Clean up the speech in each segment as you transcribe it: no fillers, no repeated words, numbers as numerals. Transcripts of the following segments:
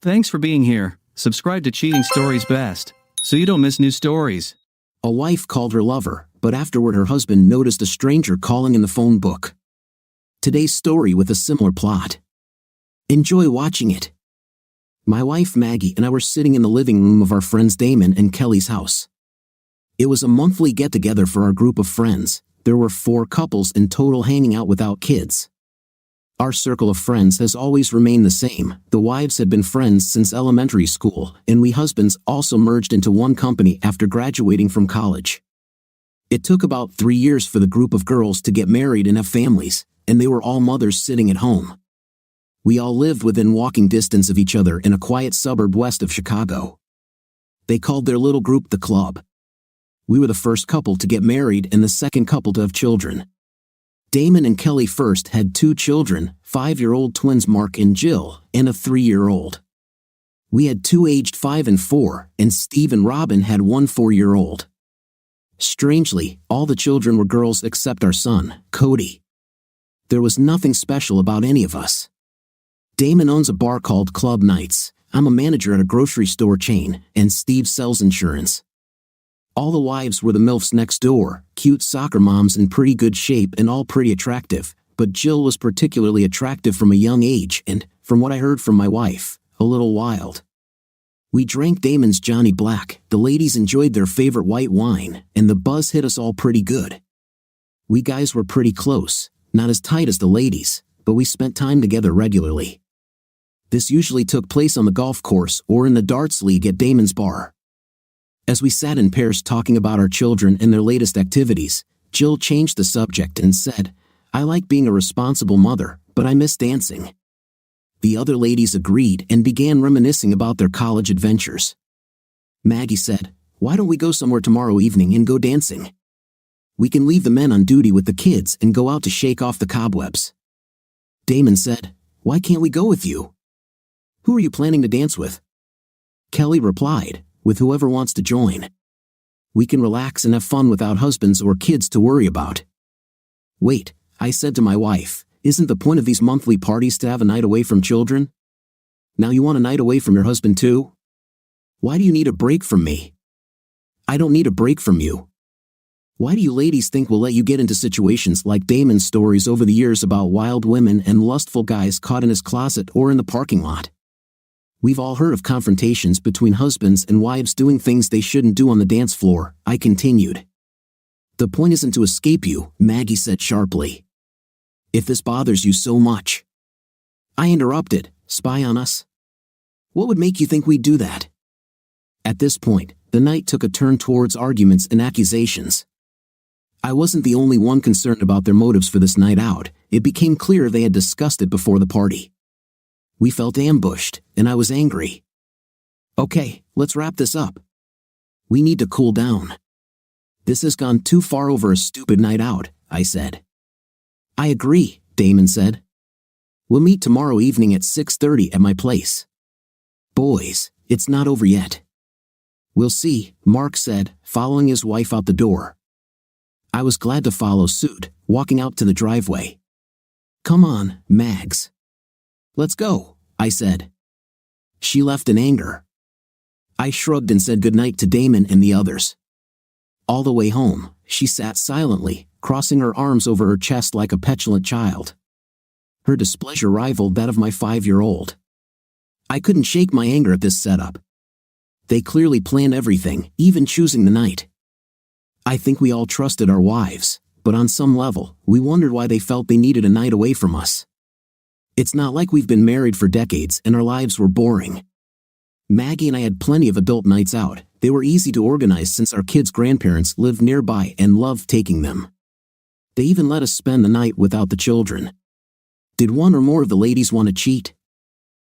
Thanks for being here. Subscribe to Cheating Stories Best, so you don't miss new stories. A wife called her lover, but afterward her husband noticed a stranger calling in the phone book. Today's story with a similar plot. Enjoy watching it. My wife Maggie and I were sitting in the living room of our friends Damon and Kelly's house. It was a monthly get-together for our group of friends. There were 4 couples in total hanging out without kids. Our circle of friends has always remained the same. The wives had been friends since elementary school, and we husbands also merged into one company after graduating from college. It took about 3 years for the group of girls to get married and have families, and they were all mothers sitting at home. We all lived within walking distance of each other in a quiet suburb west of Chicago. They called their little group the club. We were the first couple to get married and the second couple to have children. Damon and Kelly first had 2 children, 5-year-old twins Mark and Jill, and a 3-year-old. We had 2 aged 5 and 4, and Steve and Robin had 1 4-year-old. Strangely, all the children were girls except our son, Cody. There was nothing special about any of us. Damon owns a bar called Club Nights. I'm a manager at a grocery store chain, and Steve sells insurance. All the wives were the MILFs next door, cute soccer moms in pretty good shape and all pretty attractive, but Jill was particularly attractive from a young age and, from what I heard from my wife, a little wild. We drank Damon's Johnny Black, the ladies enjoyed their favorite white wine, and the buzz hit us all pretty good. We guys were pretty close, not as tight as the ladies, but we spent time together regularly. This usually took place on the golf course or in the darts league at Damon's bar. As we sat in pairs talking about our children and their latest activities, Jill changed the subject and said, "I like being a responsible mother, but I miss dancing." The other ladies agreed and began reminiscing about their college adventures. Maggie said, "Why don't we go somewhere tomorrow evening and go dancing? We can leave the men on duty with the kids and go out to shake off the cobwebs." Damon said, "Why can't we go with you? Who are you planning to dance with?" Kelly replied, "With whoever wants to join. We can relax and have fun without husbands or kids to worry about." "Wait," I said to my wife, "isn't the point of these monthly parties to have a night away from children? Now you want a night away from your husband too? Why do you need a break from me?" "I don't need a break from you. Why do you ladies think we'll let you get into situations like Damon's stories over the years about wild women and lustful guys caught in his closet or in the parking lot? We've all heard of confrontations between husbands and wives doing things they shouldn't do on the dance floor," I continued. "The point isn't to escape you," Maggie said sharply. "If this bothers you so much." I interrupted, "Spy on us? What would make you think we'd do that?" At this point, the night took a turn towards arguments and accusations. I wasn't the only one concerned about their motives for this night out. It became clear they had discussed it before the party. We felt ambushed, and I was angry. "Okay, let's wrap this up. We need to cool down. This has gone too far over a stupid night out," I said. "I agree," Damon said. "We'll meet tomorrow evening at 6:30 at my place." "Boys, it's not over yet." "We'll see," Mark said, following his wife out the door. I was glad to follow suit, walking out to the driveway. "Come on, Mags. Let's go," I said. She left in anger. I shrugged and said goodnight to Damon and the others. All the way home, she sat silently, crossing her arms over her chest like a petulant child. Her displeasure rivaled that of my 5-year-old. I couldn't shake my anger at this setup. They clearly planned everything, even choosing the night. I think we all trusted our wives, but on some level, we wondered why they felt they needed a night away from us. It's not like we've been married for decades and our lives were boring. Maggie and I had plenty of adult nights out. They were easy to organize since our kids' grandparents lived nearby and loved taking them. They even let us spend the night without the children. Did one or more of the ladies want to cheat?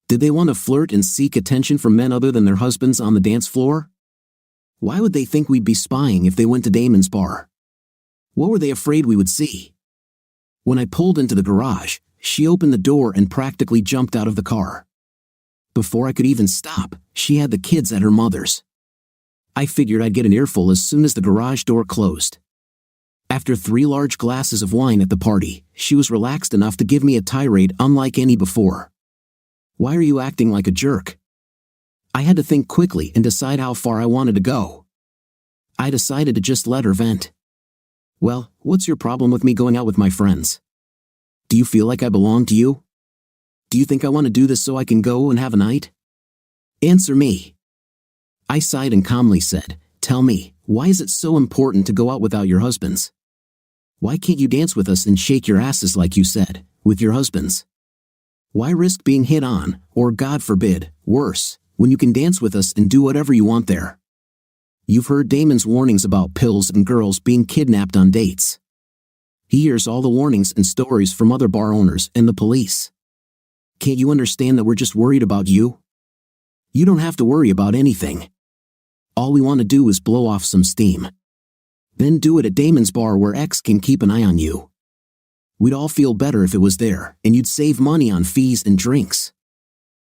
Did they want to flirt and seek attention from men other than their husbands on the dance floor? Why would they think we'd be spying if they went to Damon's bar? What were they afraid we would see? When I pulled into the garage, she opened the door and practically jumped out of the car. Before I could even stop, she had the kids at her mother's. I figured I'd get an earful as soon as the garage door closed. After 3 large glasses of wine at the party, she was relaxed enough to give me a tirade unlike any before. "Why are you acting like a jerk? I had to think quickly and decide how far I wanted to go. I decided to just let her vent. Well, what's your problem with me going out with my friends? Do you feel like I belong to you? Do you think I want to do this so I can go and have a night? Answer me. I sighed and calmly said, tell me, why is it so important to go out without your husbands? Why can't you dance with us and shake your asses like you said, with your husbands? Why risk being hit on, or God forbid, worse, when you can dance with us and do whatever you want there? You've heard Damon's warnings about pills and girls being kidnapped on dates. He hears all the warnings and stories from other bar owners and the police. Can't you understand that we're just worried about you? You don't have to worry about anything. All we want to do is blow off some steam. Then do it at Damon's bar where X can keep an eye on you. We'd all feel better if it was there, and you'd save money on fees and drinks.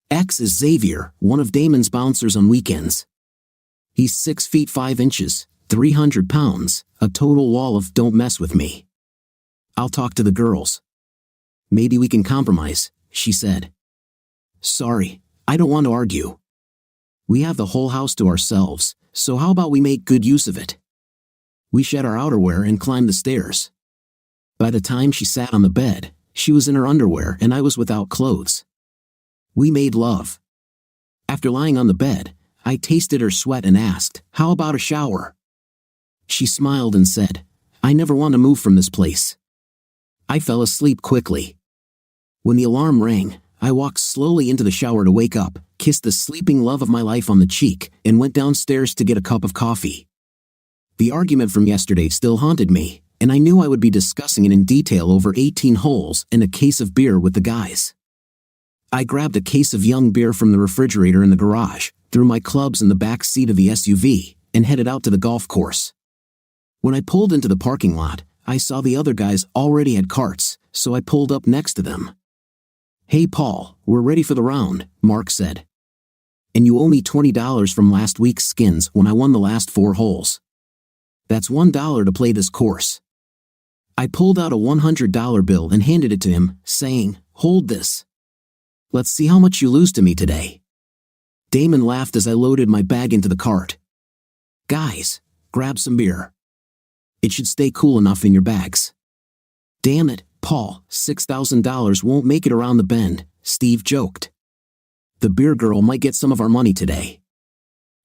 X is Xavier, one of Damon's bouncers on weekends. He's 6 feet 5 inches, 300 pounds, a total wall of don't mess with me. I'll talk to the girls. Maybe we can compromise, she said. Sorry, I don't want to argue. We have the whole house to ourselves, so how about we make good use of it? We shed our outerwear and climbed the stairs. By the time she sat on the bed, she was in her underwear and I was without clothes. We made love. After lying on the bed, I tasted her sweat and asked, how about a shower? She smiled and said, I never want to move from this place. I fell asleep quickly. When the alarm rang, I walked slowly into the shower to wake up, kissed the sleeping love of my life on the cheek, and went downstairs to get a cup of coffee. The argument from yesterday still haunted me, and I knew I would be discussing it in detail over 18 holes and a case of beer with the guys. I grabbed a case of young beer from the refrigerator in the garage, threw my clubs in the back seat of the SUV, and headed out to the golf course. When I pulled into the parking lot, I saw the other guys already had carts, so I pulled up next to them. Hey Paul, we're ready for the round, Mark said. And you owe me $20 from last week's skins when I won the last 4 holes. That's $1 to play this course. I pulled out a $100 bill and handed it to him, saying, hold this. Let's see how much you lose to me today. Damon laughed as I loaded my bag into the cart. Guys, grab some beer. It should stay cool enough in your bags. Damn it, Paul, $6,000 won't make it around the bend, Steve joked. The beer girl might get some of our money today.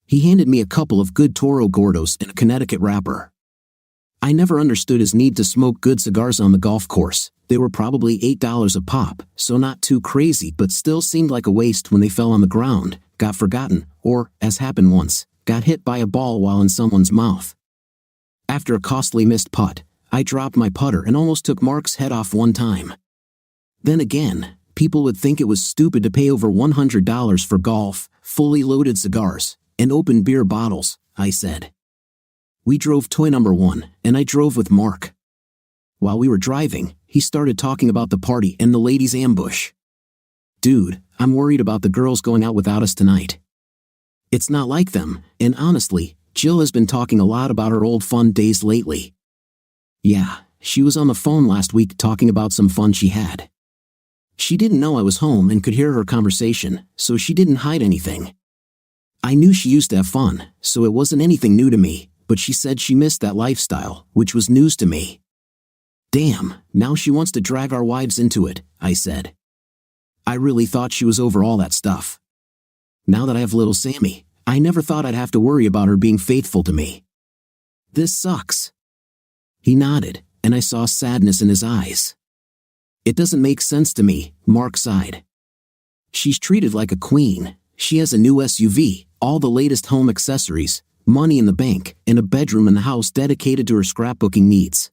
He handed me a couple of good Toro Gordos and a Connecticut wrapper. I never understood his need to smoke good cigars on the golf course. They were probably $8 a pop, so not too crazy but still seemed like a waste when they fell on the ground, got forgotten, or, as happened once, got hit by a ball while in someone's mouth. After a costly missed putt, I dropped my putter and almost took Mark's head off one time. Then again, people would think it was stupid to pay over $100 for golf, fully loaded cigars, and open beer bottles, I said. We drove toy number 1, and I drove with Mark. While we were driving, he started talking about the party and the ladies' ambush. Dude, I'm worried about the girls going out without us tonight. It's not like them, and honestly, Jill has been talking a lot about her old fun days lately. Yeah, she was on the phone last week talking about some fun she had. She didn't know I was home and could hear her conversation, so she didn't hide anything. I knew she used to have fun, so it wasn't anything new to me, but she said she missed that lifestyle, which was news to me. Damn, now she wants to drag our wives into it, I said. I really thought she was over all that stuff. Now that I have little Sammy, I never thought I'd have to worry about her being faithful to me. This sucks. He nodded, and I saw sadness in his eyes. It doesn't make sense to me, Mark sighed. She's treated like a queen. She has a new SUV, all the latest home accessories, money in the bank, and a bedroom in the house dedicated to her scrapbooking needs.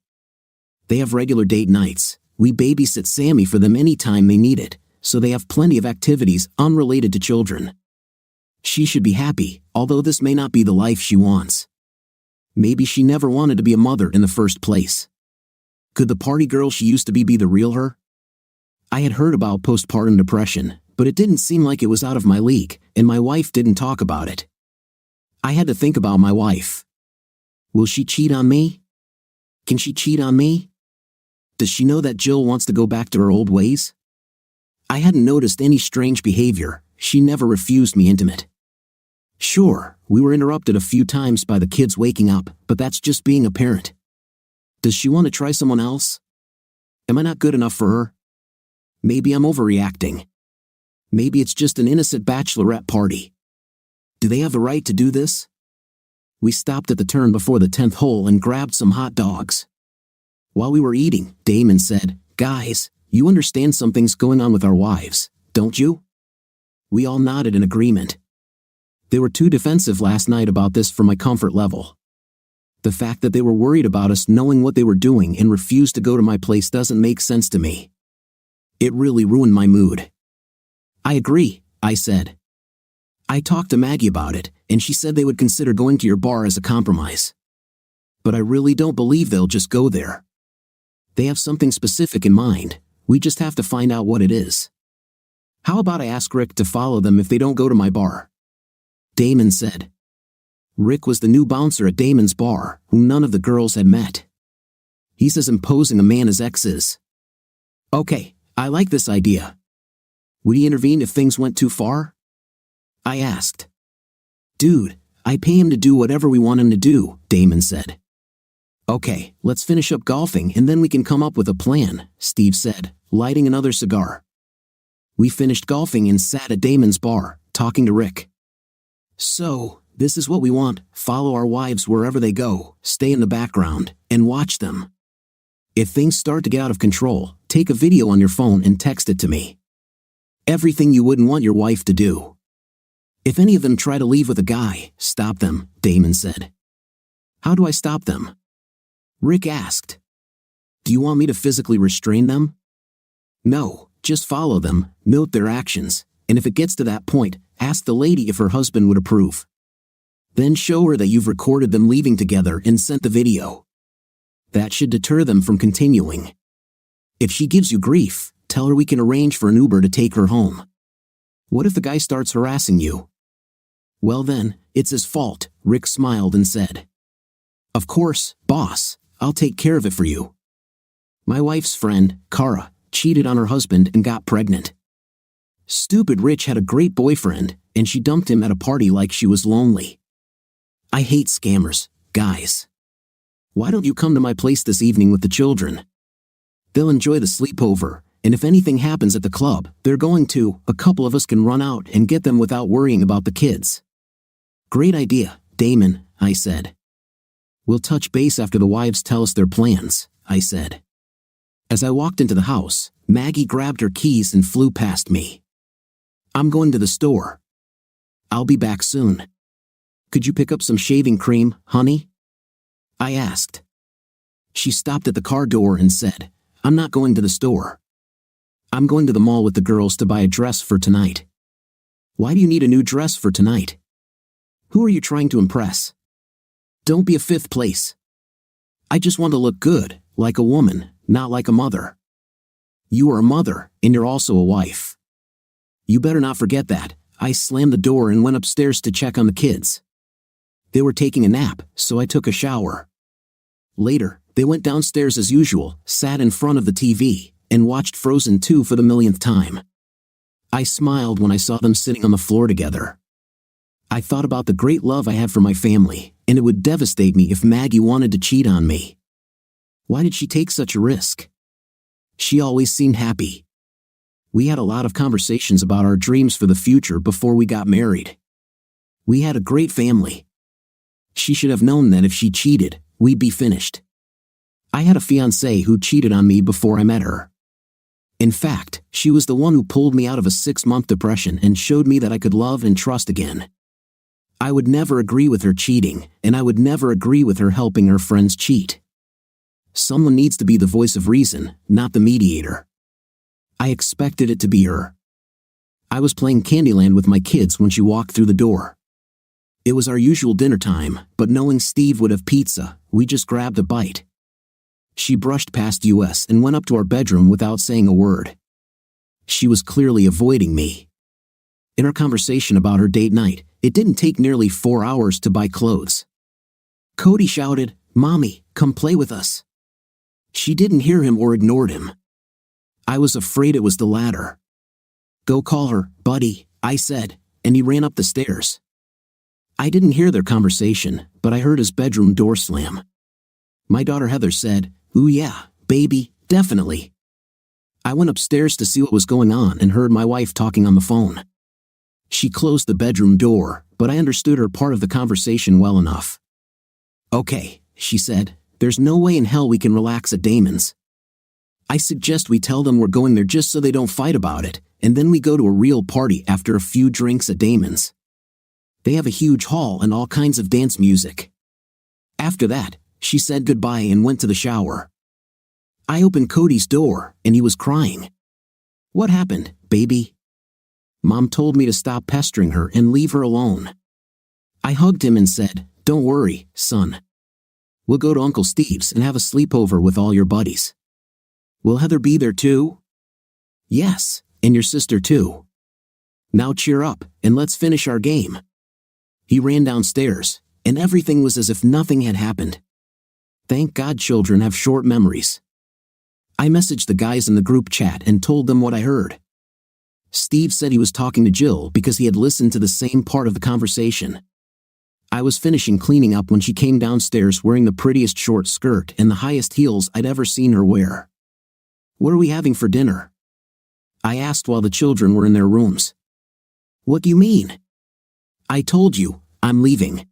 They have regular date nights. We babysit Sammy for them anytime they need it, so they have plenty of activities unrelated to children. She should be happy, although this may not be the life she wants. Maybe she never wanted to be a mother in the first place. Could the party girl she used to be the real her? I had heard about postpartum depression, but it didn't seem like it was out of my league, and my wife didn't talk about it. I had to think about my wife. Will she cheat on me? Can she cheat on me? Does she know that Jill wants to go back to her old ways? I hadn't noticed any strange behavior. She never refused me intimate. Sure, we were interrupted a few times by the kids waking up, but that's just being a parent. Does she want to try someone else? Am I not good enough for her? Maybe I'm overreacting. Maybe it's just an innocent bachelorette party. Do they have the right to do this? We stopped at the turn before the 10th hole and grabbed some hot dogs. While we were eating, Damon said, "Guys, you understand something's going on with our wives, don't you?" We all nodded in agreement. They were too defensive last night about this for my comfort level. The fact that they were worried about us knowing what they were doing and refused to go to my place doesn't make sense to me. It really ruined my mood. "I agree," I said. "I talked to Maggie about it, and she said they would consider going to your bar as a compromise. But I really don't believe they'll just go there. They have something specific in mind. We just have to find out what it is. How about I ask Rick to follow them if they don't go to my bar?" Damon said. Rick was the new bouncer at Damon's bar, whom none of the girls had met. He's as imposing a man as X is. "Okay, I like this idea. Would he intervene if things went too far?" I asked. "Dude, I pay him to do whatever we want him to do," Damon said. "Okay, let's finish up golfing and then we can come up with a plan," Steve said, lighting another cigar. We finished golfing and sat at Damon's bar, talking to Rick. "So, this is what we want: follow our wives wherever they go, stay in the background, and watch them. If things start to get out of control, take a video on your phone and text it to me. Everything you wouldn't want your wife to do. If any of them try to leave with a guy, stop them," Damon said. "How do I stop them?" Rick asked. "Do you want me to physically restrain them?" "No, just follow them, note their actions, and if it gets to that point, ask the lady if her husband would approve. Then show her that you've recorded them leaving together and sent the video. That should deter them from continuing. If she gives you grief, tell her we can arrange for an Uber to take her home. What if the guy starts harassing you?" "Well then, it's his fault," Rick smiled and said. "Of course, boss, I'll take care of it for you. My wife's friend, Kara, cheated on her husband and got pregnant. Stupid Rich had a great boyfriend, and she dumped him at a party like she was lonely. I hate scammers, guys. Why don't you come to my place this evening with the children? They'll enjoy the sleepover, and if anything happens at the club, they're going to, a couple of us can run out and get them without worrying about the kids." "Great idea, Damon," I said. "We'll touch base after the wives tell us their plans," I said. As I walked into the house, Maggie grabbed her keys and flew past me. "I'm going to the store. I'll be back soon. Could you pick up some shaving cream, honey?" I asked. She stopped at the car door and said, "I'm not going to the store. I'm going to the mall with the girls to buy a dress for tonight." "Why do you need a new dress for tonight? Who are you trying to impress? Don't be a fifth place. I just want to look good, like a woman, not like a mother. You are a mother, and you're also a wife. You better not forget that." I slammed the door and went upstairs to check on the kids. They were taking a nap, so I took a shower. Later, they went downstairs as usual, sat in front of the TV, and watched Frozen 2 for the millionth time. I smiled when I saw them sitting on the floor together. I thought about the great love I have for my family, and it would devastate me if Maggie wanted to cheat on me. Why did she take such a risk? She always seemed happy. We had a lot of conversations about our dreams for the future before we got married. We had a great family. She should have known that if she cheated, we'd be finished. I had a fiancée who cheated on me before I met her. In fact, she was the one who pulled me out of a 6-month depression and showed me that I could love and trust again. I would never agree with her cheating, and I would never agree with her helping her friends cheat. Someone needs to be the voice of reason, not the mediator. I expected it to be her. I was playing Candyland with my kids when she walked through the door. It was our usual dinner time, but knowing Steve would have pizza, we just grabbed a bite. She brushed past us and went up to our bedroom without saying a word. She was clearly avoiding me. In our conversation about her date night, it didn't take nearly 4 hours to buy clothes. Cody shouted, "Mommy, come play with us." She didn't hear him or ignored him. I was afraid it was the latter. "Go call her, buddy," I said, and he ran up the stairs. I didn't hear their conversation, but I heard his bedroom door slam. My daughter Heather said, "Ooh yeah, baby, definitely." I went upstairs to see what was going on and heard my wife talking on the phone. She closed the bedroom door, but I understood her part of the conversation well enough. "Okay," she said, "there's no way in hell we can relax at Damon's. I suggest we tell them we're going there just so they don't fight about it, and then we go to a real party after a few drinks at Damon's. They have a huge hall and all kinds of dance music." After that, she said goodbye and went to the shower. I opened Cody's door, and he was crying. "What happened, baby?" Mom told me to stop pestering her and leave her alone. I hugged him and said, "Don't worry, son. We'll go to Uncle Steve's and have a sleepover with all your buddies." "Will Heather be there too?" "Yes, and your sister too. Now cheer up, and let's finish our game." He ran downstairs, and everything was as if nothing had happened. Thank God children have short memories. I messaged the guys in the group chat and told them what I heard. Steve said he was talking to Jill because he had listened to the same part of the conversation. I was finishing cleaning up when she came downstairs wearing the prettiest short skirt and the highest heels I'd ever seen her wear. "What are we having for dinner?" I asked while the children were in their rooms. "What do you mean?" "I told you, I'm leaving.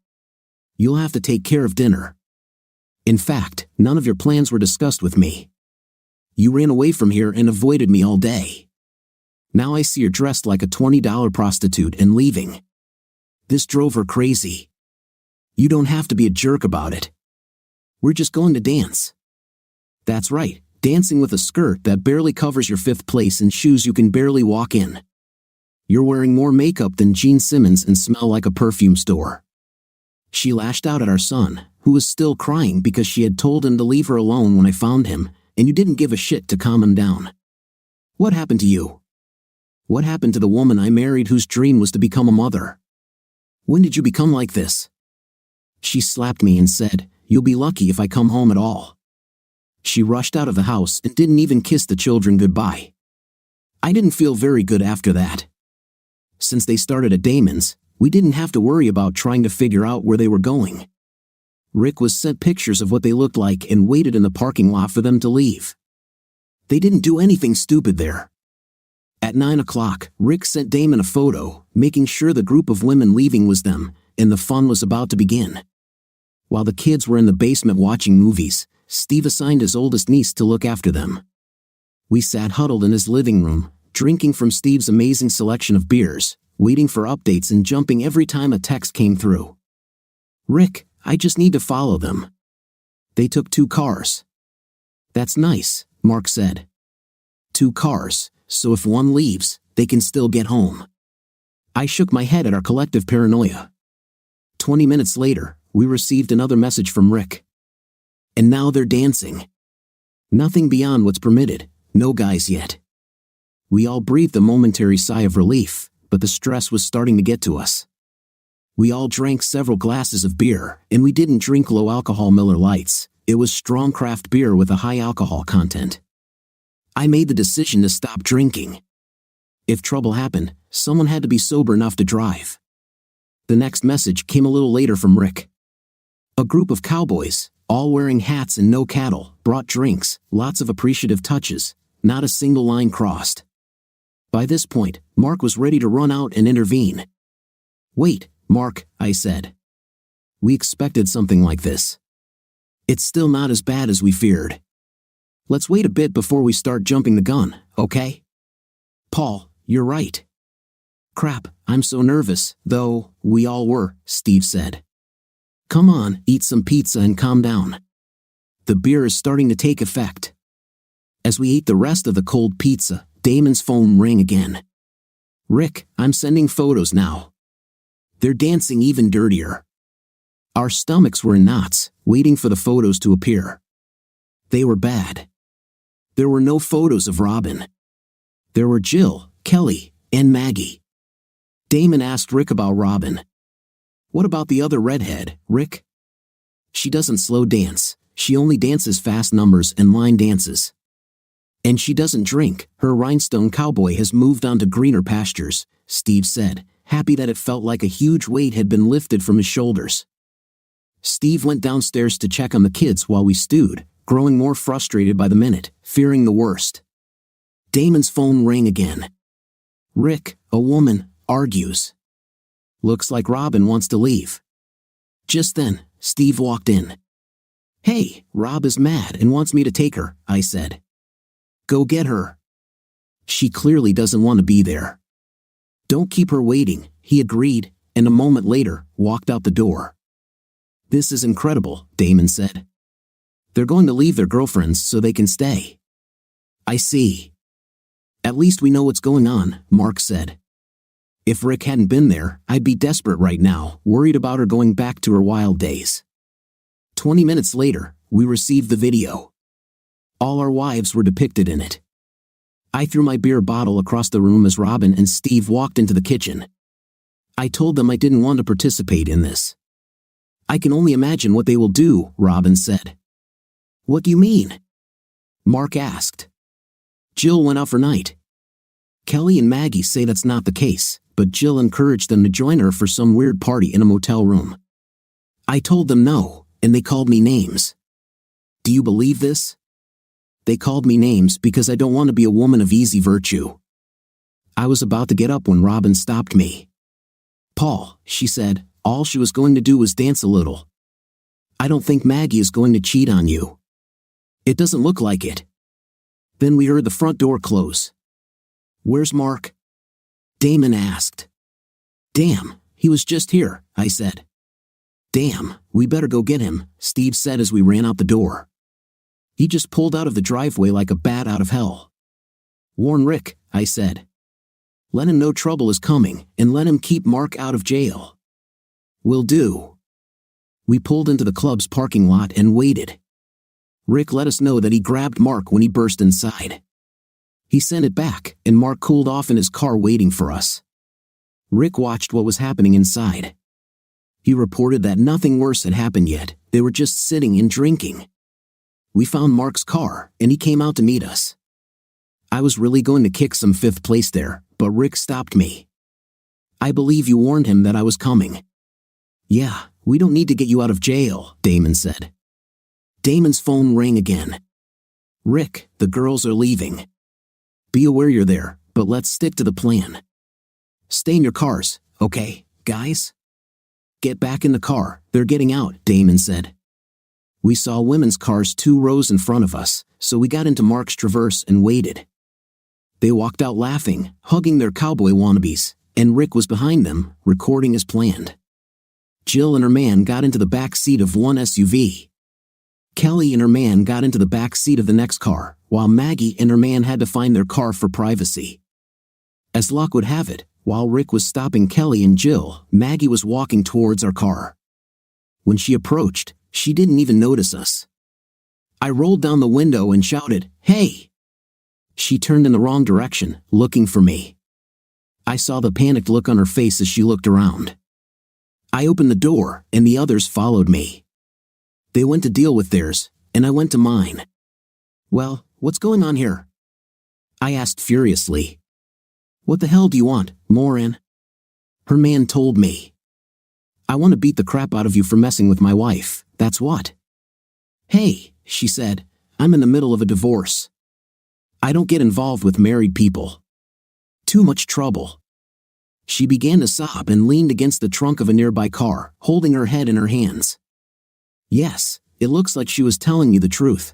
You'll have to take care of dinner. In fact, none of your plans were discussed with me. You ran away from here and avoided me all day. Now I see you're dressed like a $20 prostitute and leaving. This drove her crazy. You don't have to be a jerk about it. We're just going to dance." "That's right, dancing with a skirt that barely covers your fifth place and shoes you can barely walk in. You're wearing more makeup than Gene Simmons and smell like a perfume store." She lashed out at our son, who was still crying because she had told him to leave her alone when I found him, and you didn't give a shit to calm him down. "What happened to you? What happened to the woman I married whose dream was to become a mother? When did you become like this?" She slapped me and said, "You'll be lucky if I come home at all." She rushed out of the house and didn't even kiss the children goodbye. I didn't feel very good after that. Since they started at Damon's, we didn't have to worry about trying to figure out where they were going. Rick was sent pictures of what they looked like and waited in the parking lot for them to leave. They didn't do anything stupid there. At 9 o'clock, Rick sent Damon a photo, making sure the group of women leaving was them, and the fun was about to begin. While the kids were in the basement watching movies, Steve assigned his oldest niece to look after them. We sat huddled in his living room, drinking from Steve's amazing selection of beers, waiting for updates and jumping every time a text came through. "Rick, I just need to follow them. They took 2 cars." "That's nice," Mark said. 2 cars, so if one leaves, they can still get home." I shook my head at our collective paranoia. 20 minutes later, we received another message from Rick. "And now they're dancing. Nothing beyond what's permitted, no guys yet." We all breathed a momentary sigh of relief, but the stress was starting to get to us. We all drank several glasses of beer, and we didn't drink low-alcohol Miller Lights. It was strong craft beer with a high alcohol content. I made the decision to stop drinking. If trouble happened, someone had to be sober enough to drive. The next message came a little later from Rick. A group of cowboys, all wearing hats and no cattle, brought drinks, lots of appreciative touches, not a single line crossed. By this point, Mark was ready to run out and intervene. "Wait, Mark," I said. "We expected something like this. It's still not as bad as we feared. Let's wait a bit before we start jumping the gun, okay?" "Paul, you're right." "Crap, I'm so nervous, though, we all were," Steve said. "Come on, eat some pizza and calm down. The beer is starting to take effect." As we ate the rest of the cold pizza, Damon's phone rang again. "Rick, I'm sending photos now. They're dancing even dirtier." Our stomachs were in knots, waiting for the photos to appear. They were bad. There were no photos of Robin. There were Jill, Kelly, and Maggie. Damon asked Rick about Robin. "What about the other redhead, Rick?" "She doesn't slow dance, she only dances fast numbers and line dances. And she doesn't drink, her rhinestone cowboy has moved on to greener pastures," Steve said, happy that it felt like a huge weight had been lifted from his shoulders. Steve went downstairs to check on the kids while we stewed, growing more frustrated by the minute, fearing the worst. Damon's phone rang again. Rick, a woman, argues. Looks like Robin wants to leave. Just then, Steve walked in. Hey, Rob is mad and wants me to take her, I said. Go get her. She clearly doesn't want to be there. Don't keep her waiting, he agreed, and a moment later, walked out the door. This is incredible, Damon said. They're going to leave their girlfriends so they can stay. I see. At least we know what's going on, Mark said. If Rick hadn't been there, I'd be desperate right now, worried about her going back to her wild days. 20 minutes later, we received the video. All our wives were depicted in it. I threw my beer bottle across the room as Robin and Steve walked into the kitchen. I told them I didn't want to participate in this. I can only imagine what they will do, Robin said. What do you mean? Mark asked. Jill went out for night. Kelly and Maggie say that's not the case, but Jill encouraged them to join her for some weird party in a motel room. I told them no, and they called me names. Do you believe this? They called me names because I don't want to be a woman of easy virtue. I was about to get up when Robin stopped me. Paul, she said, all she was going to do was dance a little. I don't think Maggie is going to cheat on you. It doesn't look like it. Then we heard the front door close. Where's Mark? Damon asked. Damn, he was just here, I said. Damn, we better go get him, Steve said as we ran out the door. He just pulled out of the driveway like a bat out of hell. Warn Rick, I said. Let him know trouble is coming, and let him keep Mark out of jail. Will do. We pulled into the club's parking lot and waited. Rick let us know that he grabbed Mark when he burst inside. He sent it back, and Mark cooled off in his car waiting for us. Rick watched what was happening inside. He reported that nothing worse had happened yet, they were just sitting and drinking. We found Mark's car, and he came out to meet us. I was really going to kick some fifth place there, but Rick stopped me. I believe you warned him that I was coming. Yeah, we don't need to get you out of jail, Damon said. Damon's phone rang again. Rick, the girls are leaving. Be aware you're there, but let's stick to the plan. Stay in your cars, okay, guys? Get back in the car, they're getting out, Damon said. We saw women's cars 2 rows in front of us, so we got into Mark's Traverse and waited. They walked out laughing, hugging their cowboy wannabes, and Rick was behind them, recording as planned. Jill and her man got into the back seat of one SUV. Kelly and her man got into the back seat of the next car, while Maggie and her man had to find their car for privacy. As luck would have it, while Rick was stopping Kelly and Jill, Maggie was walking towards our car. When she approached, she didn't even notice us. I rolled down the window and shouted, "Hey!" She turned in the wrong direction, looking for me. I saw the panicked look on her face as she looked around. I opened the door, and the others followed me. They went to deal with theirs, and I went to mine. Well, what's going on here? I asked furiously. What the hell do you want, Moran? Her man told me. I want to beat the crap out of you for messing with my wife, that's what. Hey, she said, I'm in the middle of a divorce. I don't get involved with married people. Too much trouble. She began to sob and leaned against the trunk of a nearby car, holding her head in her hands. Yes, it looks like she was telling you the truth.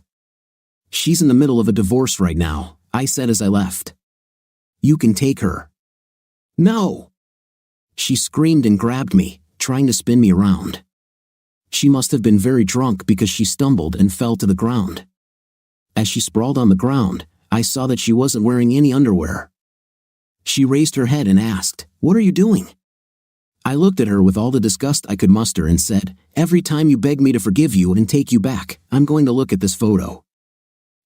She's in the middle of a divorce right now, I said as I left. You can take her. No! She screamed and grabbed me, trying to spin me around. She must have been very drunk because she stumbled and fell to the ground. As she sprawled on the ground, I saw that she wasn't wearing any underwear. She raised her head and asked, "What are you doing?" I looked at her with all the disgust I could muster and said, "Every time you beg me to forgive you and take you back, I'm going to look at this photo.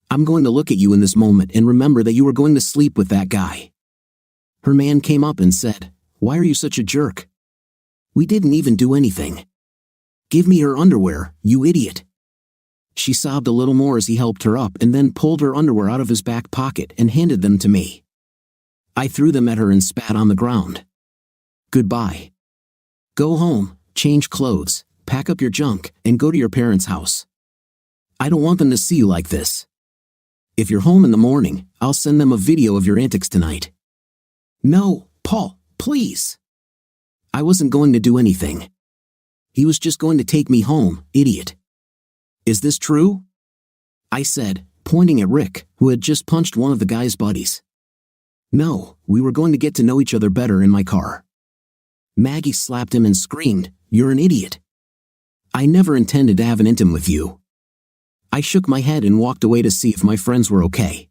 I'm going to look at you in this moment and remember that you were going to sleep with that guy." Her man came up and said, "Why are you such a jerk? We didn't even do anything. Give me her underwear, you idiot." She sobbed a little more as he helped her up and then pulled her underwear out of his back pocket and handed them to me. I threw them at her and spat on the ground. goodbye. Go home, change clothes, pack up your junk, and go to your parents' house. I don't want them to see you like this. If you're home in the morning, I'll send them a video of your antics tonight." "No, Paul, please." I wasn't going to do anything. He was just going to take me home, idiot. "Is this true?" I said, pointing at Rick, who had just punched one of the guy's buddies. "No, we were going to get to know each other better in my car." Maggie slapped him and screamed, "You're an idiot. I never intended to have an intim with you." I shook my head and walked away to see if my friends were okay.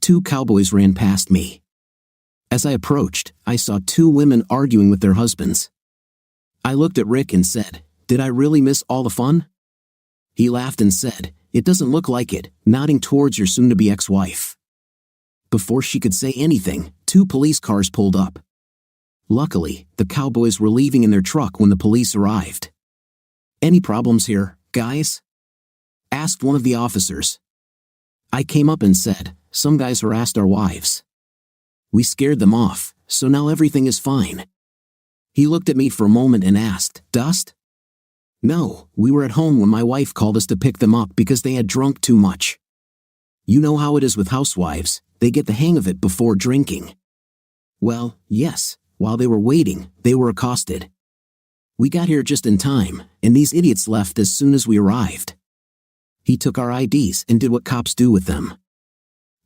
2 cowboys ran past me. As I approached, I saw 2 women arguing with their husbands. I looked at Rick and said, "Did I really miss all the fun?" He laughed and said, "It doesn't look like it," nodding towards your soon-to-be ex-wife. Before she could say anything, 2 police cars pulled up. Luckily, the cowboys were leaving in their truck when the police arrived. "Any problems here, guys?" asked one of the officers. I came up and said, "Some guys harassed our wives. We scared them off, so now everything is fine." He looked at me for a moment and asked, "Dust?" "No, we were at home when my wife called us to pick them up because they had drunk too much. You know how it is with housewives, they get the hang of it before drinking." "Well, yes, while they were waiting, they were accosted. We got here just in time, and these idiots left as soon as we arrived." He took our IDs and did what cops do with them.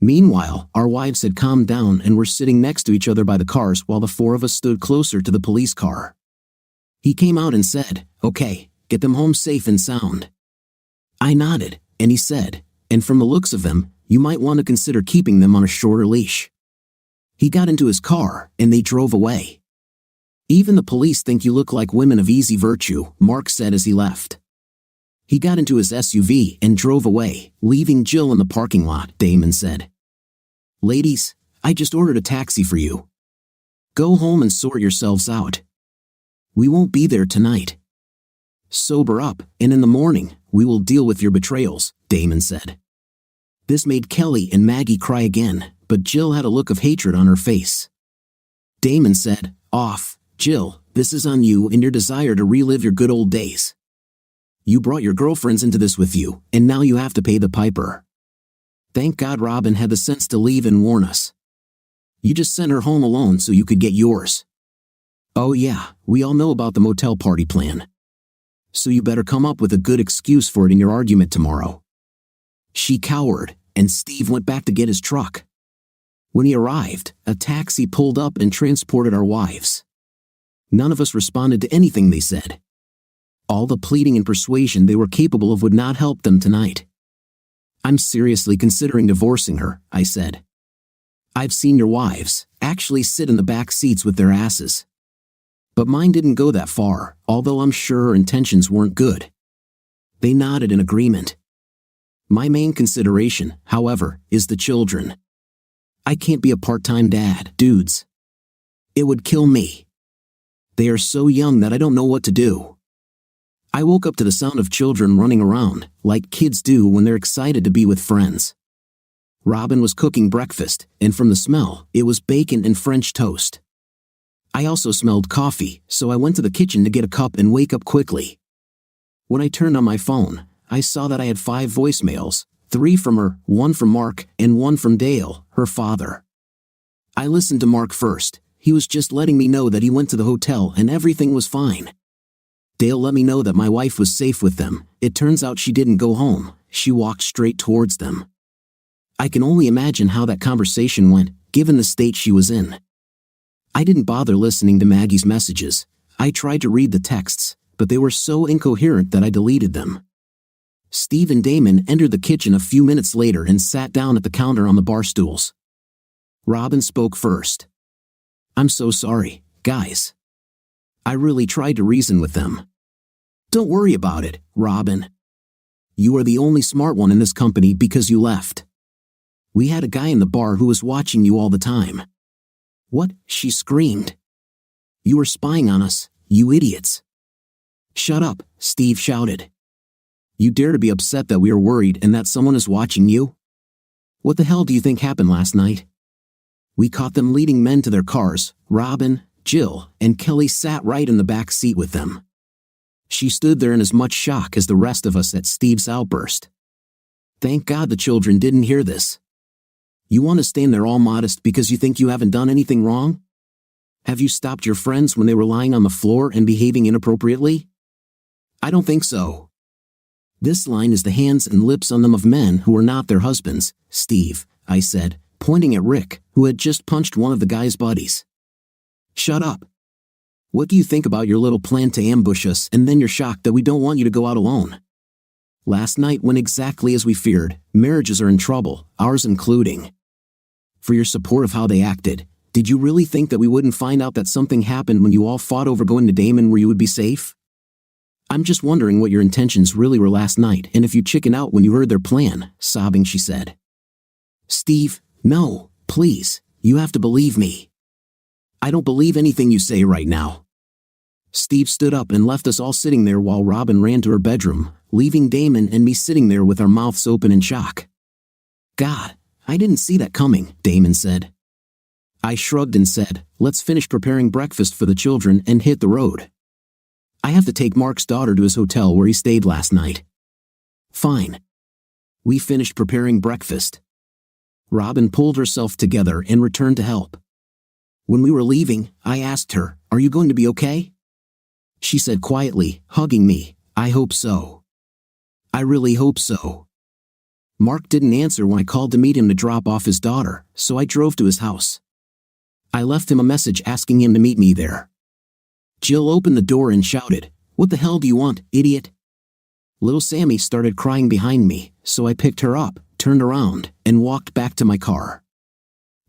Meanwhile, our wives had calmed down and were sitting next to each other by the cars while the 4 of us stood closer to the police car. He came out and said, "Okay, get them home safe and sound." I nodded, and he said, "And from the looks of them, you might want to consider keeping them on a shorter leash." He got into his car, and they drove away. "Even the police think you look like women of easy virtue," Mark said as he left. He got into his SUV and drove away, leaving Jill in the parking lot, Damon said. "Ladies, I just ordered a taxi for you. Go home and sort yourselves out. We won't be there tonight. Sober up, and in the morning, we will deal with your betrayals," Damon said. This made Kelly and Maggie cry again, but Jill had a look of hatred on her face. Damon said, "Off, Jill, this is on you and your desire to relive your good old days. You brought your girlfriends into this with you, and now you have to pay the piper. Thank God Robin had the sense to leave and warn us. You just sent her home alone so you could get yours. Oh yeah, we all know about the motel party plan. So you better come up with a good excuse for it in your argument tomorrow." She cowered, and Steve went back to get his truck. When he arrived, a taxi pulled up and transported our wives. None of us responded to anything they said. All the pleading and persuasion they were capable of would not help them tonight. "I'm seriously considering divorcing her," I said. "I've seen your wives actually sit in the back seats with their asses. But mine didn't go that far, although I'm sure her intentions weren't good." They nodded in agreement. "My main consideration, however, is the children. I can't be a part-time dad, dudes. It would kill me. They are so young that I don't know what to do." I woke up to the sound of children running around, like kids do when they're excited to be with friends. Robin was cooking breakfast, and from the smell, it was bacon and French toast. I also smelled coffee, so I went to the kitchen to get a cup and wake up quickly. When I turned on my phone, I saw that I had 5 voicemails, 3 from her, 1 from Mark, and 1 from Dale, her father. I listened to Mark first. He was just letting me know that he went to the hotel and everything was fine. Dale let me know that my wife was safe with them. It turns out she didn't go home, she walked straight towards them. I can only imagine how that conversation went, given the state she was in. I didn't bother listening to Maggie's messages. I tried to read the texts, but they were so incoherent that I deleted them. Steve and Damon entered the kitchen a few minutes later and sat down at the counter on the bar stools. Robin spoke first. "I'm so sorry, guys. I really tried to reason with them." "Don't worry about it, Robin. You are the only smart one in this company because you left. We had a guy in the bar who was watching you all the time." "What?" she screamed. "You were spying on us, you idiots." "Shut up," Steve shouted. "You dare to be upset that we are worried and that someone is watching you? What the hell do you think happened last night? We caught them leading men to their cars, Robin, Jill, and Kelly sat right in the back seat with them. She stood there in as much shock as the rest of us at Steve's outburst. Thank God the children didn't hear this. You want to stand there all modest because you think you haven't done anything wrong? Have you stopped your friends when they were lying on the floor and behaving inappropriately? I don't think so. This line is the hands and lips on them of men who are not their husbands, Steve, I said, pointing at Rick, who had just punched one of the guy's buddies. Shut up. What do you think about your little plan to ambush us and then you're shocked that we don't want you to go out alone? Last night went exactly as we feared. Marriages are in trouble, ours including. For your support of how they acted, did you really think that we wouldn't find out that something happened when you all fought over going to Damon where you would be safe? I'm just wondering what your intentions really were last night and if you chickened out when you heard their plan, sobbing she said. Steve, no, please, you have to believe me. I don't believe anything you say right now. Steve stood up and left us all sitting there while Robin ran to her bedroom, leaving Damon and me sitting there with our mouths open in shock. God, I didn't see that coming, Damon said. I shrugged and said, let's finish preparing breakfast for the children and hit the road. I have to take Mark's daughter to his hotel where he stayed last night. Fine. We finished preparing breakfast. Robin pulled herself together and returned to help. When we were leaving, I asked her, are you going to be okay? She said quietly, hugging me, I hope so. I really hope so. Mark didn't answer when I called to meet him to drop off his daughter, so I drove to his house. I left him a message asking him to meet me there. Jill opened the door and shouted, what the hell do you want, idiot? Little Sammy started crying behind me, so I picked her up, turned around, and walked back to my car.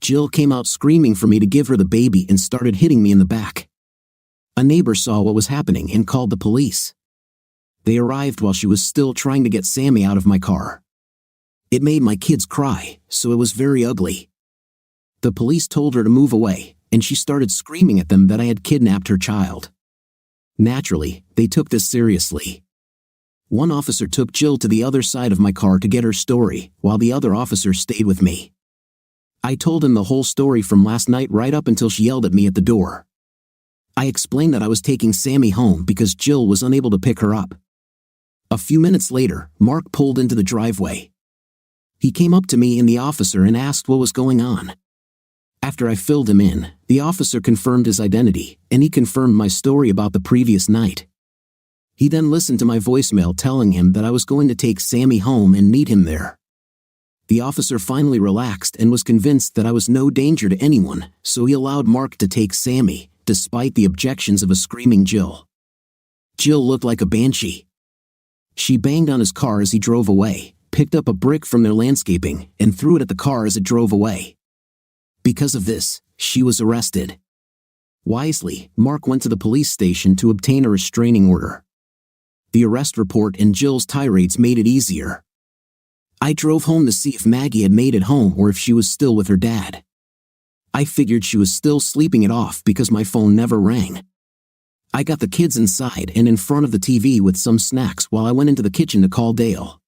Jill came out screaming for me to give her the baby and started hitting me in the back. A neighbor saw what was happening and called the police. They arrived while she was still trying to get Sammy out of my car. It made my kids cry, so it was very ugly. The police told her to move away, and she started screaming at them that I had kidnapped her child. Naturally, they took this seriously. One officer took Jill to the other side of my car to get her story, while the other officer stayed with me. I told him the whole story from last night right up until she yelled at me at the door. I explained that I was taking Sammy home because Jill was unable to pick her up. A few minutes later, Mark pulled into the driveway. He came up to me and the officer and asked what was going on. After I filled him in, the officer confirmed his identity, and he confirmed my story about the previous night. He then listened to my voicemail telling him that I was going to take Sammy home and meet him there. The officer finally relaxed and was convinced that I was no danger to anyone, so he allowed Mark to take Sammy, despite the objections of a screaming Jill. Jill looked like a banshee. She banged on his car as he drove away, picked up a brick from their landscaping, and threw it at the car as it drove away. Because of this, she was arrested. Wisely, Mark went to the police station to obtain a restraining order. The arrest report and Jill's tirades made it easier. I drove home to see if Maggie had made it home or if she was still with her dad. I figured she was still sleeping it off because my phone never rang. I got the kids inside and in front of the TV with some snacks while I went into the kitchen to call Dale.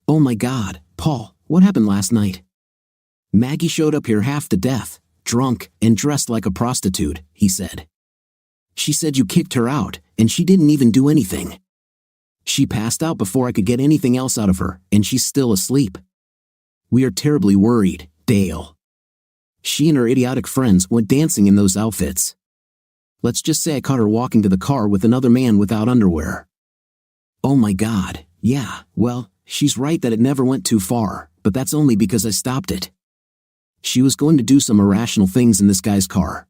Oh my God, Paul, what happened last night? Maggie showed up here half to death, drunk, and dressed like a prostitute, he said. She said you kicked her out, and she didn't even do anything. She passed out before I could get anything else out of her, and she's still asleep. We are terribly worried, Dale. She and her idiotic friends went dancing in those outfits. Let's just say I caught her walking to the car with another man without underwear. Oh my God, yeah, well, she's right that it never went too far, but that's only because I stopped it. She was going to do some irrational things in this guy's car.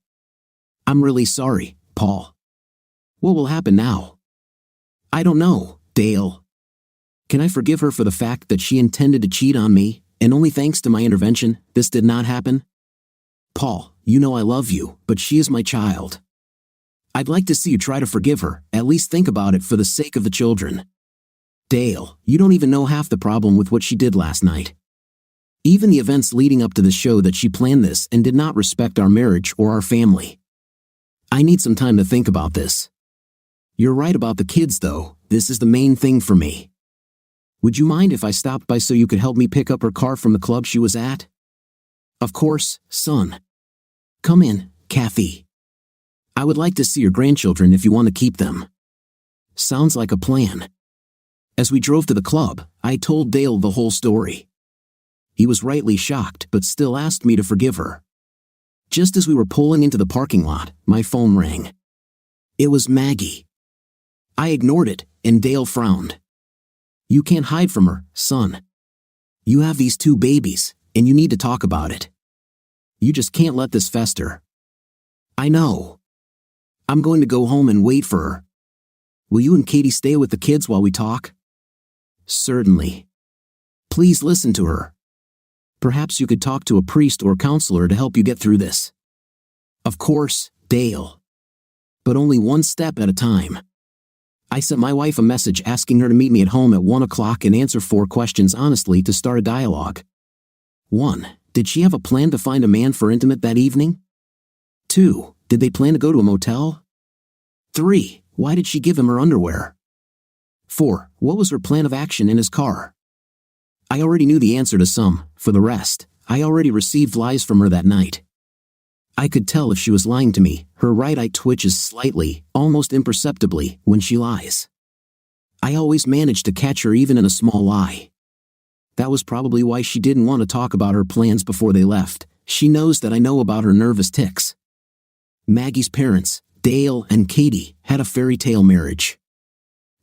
I'm really sorry, Paul. What will happen now? I don't know, Dale. Can I forgive her for the fact that she intended to cheat on me, and only thanks to my intervention, this did not happen? Paul, you know I love you, but she is my child. I'd like to see you try to forgive her, at least think about it for the sake of the children. Dale, you don't even know half the problem with what she did last night. Even the events leading up to the show that she planned this and did not respect our marriage or our family. I need some time to think about this. You're right about the kids though, this is the main thing for me. Would you mind if I stopped by so you could help me pick up her car from the club she was at? Of course, son. Come in, Kathy. I would like to see your grandchildren if you want to keep them. Sounds like a plan. As we drove to the club, I told Dale the whole story. He was rightly shocked but still asked me to forgive her. Just as we were pulling into the parking lot, my phone rang. It was Maggie. I ignored it, and Dale frowned. You can't hide from her, son. You have these 2 babies, and you need to talk about it. You just can't let this fester. I know. I'm going to go home and wait for her. Will you and Katie stay with the kids while we talk? Certainly. Please listen to her. Perhaps you could talk to a priest or counselor to help you get through this. Of course, Dale. But only one step at a time. I sent my wife a message asking her to meet me at home at 1 o'clock and answer 4 questions honestly to start a dialogue. 1. Did she have a plan to find a man for intimate that evening? 2. Did they plan to go to a motel? 3. Why did she give him her underwear? 4. What was her plan of action in his car? I already knew the answer to some. For the rest, I already received lies from her that night. I could tell if she was lying to me. Her right eye twitches slightly, almost imperceptibly, when she lies. I always managed to catch her even in a small lie. That was probably why she didn't want to talk about her plans before they left. She knows that I know about her nervous tics. Maggie's parents, Dale and Katie, had a fairy tale marriage.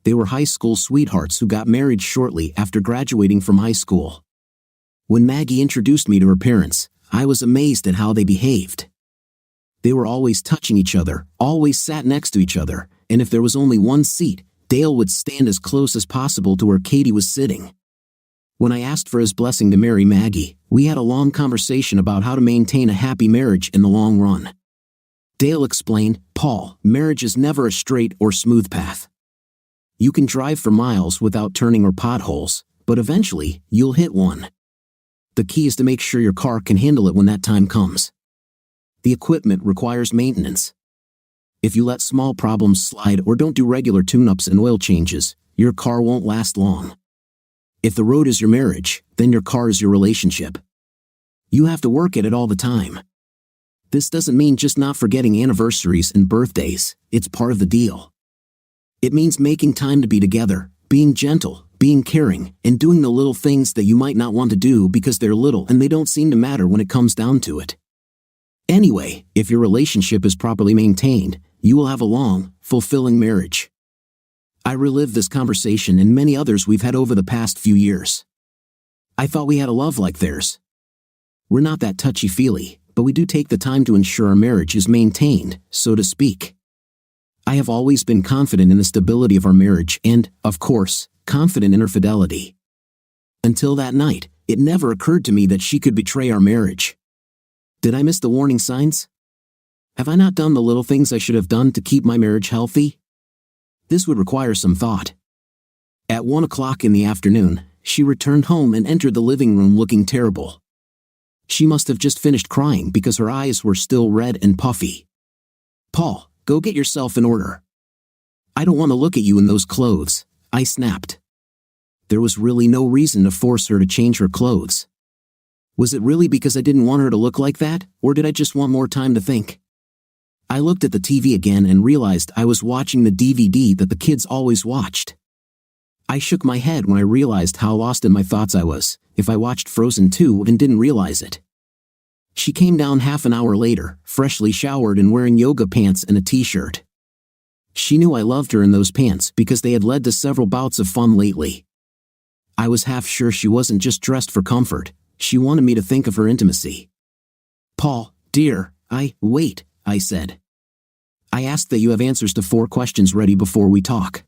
They were high school sweethearts who got married shortly after graduating from high school. When Maggie introduced me to her parents, I was amazed at how they behaved. They were always touching each other, always sat next to each other, and if there was only one seat, Dale would stand as close as possible to where Katie was sitting. When I asked for his blessing to marry Maggie, we had a long conversation about how to maintain a happy marriage in the long run. Dale explained, Paul, marriage is never a straight or smooth path. You can drive for miles without turning or potholes, but eventually, you'll hit one. The key is to make sure your car can handle it when that time comes. The equipment requires maintenance. If you let small problems slide or don't do regular tune-ups and oil changes, your car won't last long. If the road is your marriage, then your car is your relationship. You have to work at it all the time. This doesn't mean just not forgetting anniversaries and birthdays. It's part of the deal. It means making time to be together, being gentle, being caring, and doing the little things that you might not want to do because they're little and they don't seem to matter when it comes down to it. Anyway, if your relationship is properly maintained, you will have a long, fulfilling marriage. I relived this conversation and many others we've had over the past few years. I thought we had a love like theirs. We're not that touchy-feely, but we do take the time to ensure our marriage is maintained, so to speak. I have always been confident in the stability of our marriage and, of course, confident in her fidelity. Until that night, it never occurred to me that she could betray our marriage. Did I miss the warning signs? Have I not done the little things I should have done to keep my marriage healthy? This would require some thought. At 1 o'clock in the afternoon, she returned home and entered the living room looking terrible. She must have just finished crying because her eyes were still red and puffy. Paul, go get yourself in order. I don't want to look at you in those clothes, I snapped. There was really no reason to force her to change her clothes. Was it really because I didn't want her to look like that, or did I just want more time to think? I looked at the TV again and realized I was watching the DVD that the kids always watched. I shook my head when I realized how lost in my thoughts I was, if I watched Frozen 2 and didn't realize it. She came down half an hour later, freshly showered and wearing yoga pants and a t-shirt. She knew I loved her in those pants because they had led to several bouts of fun lately. I was half sure she wasn't just dressed for comfort. She wanted me to think of her intimacy. Paul, dear, wait, I said. I asked that you have answers to 4 questions ready before we talk.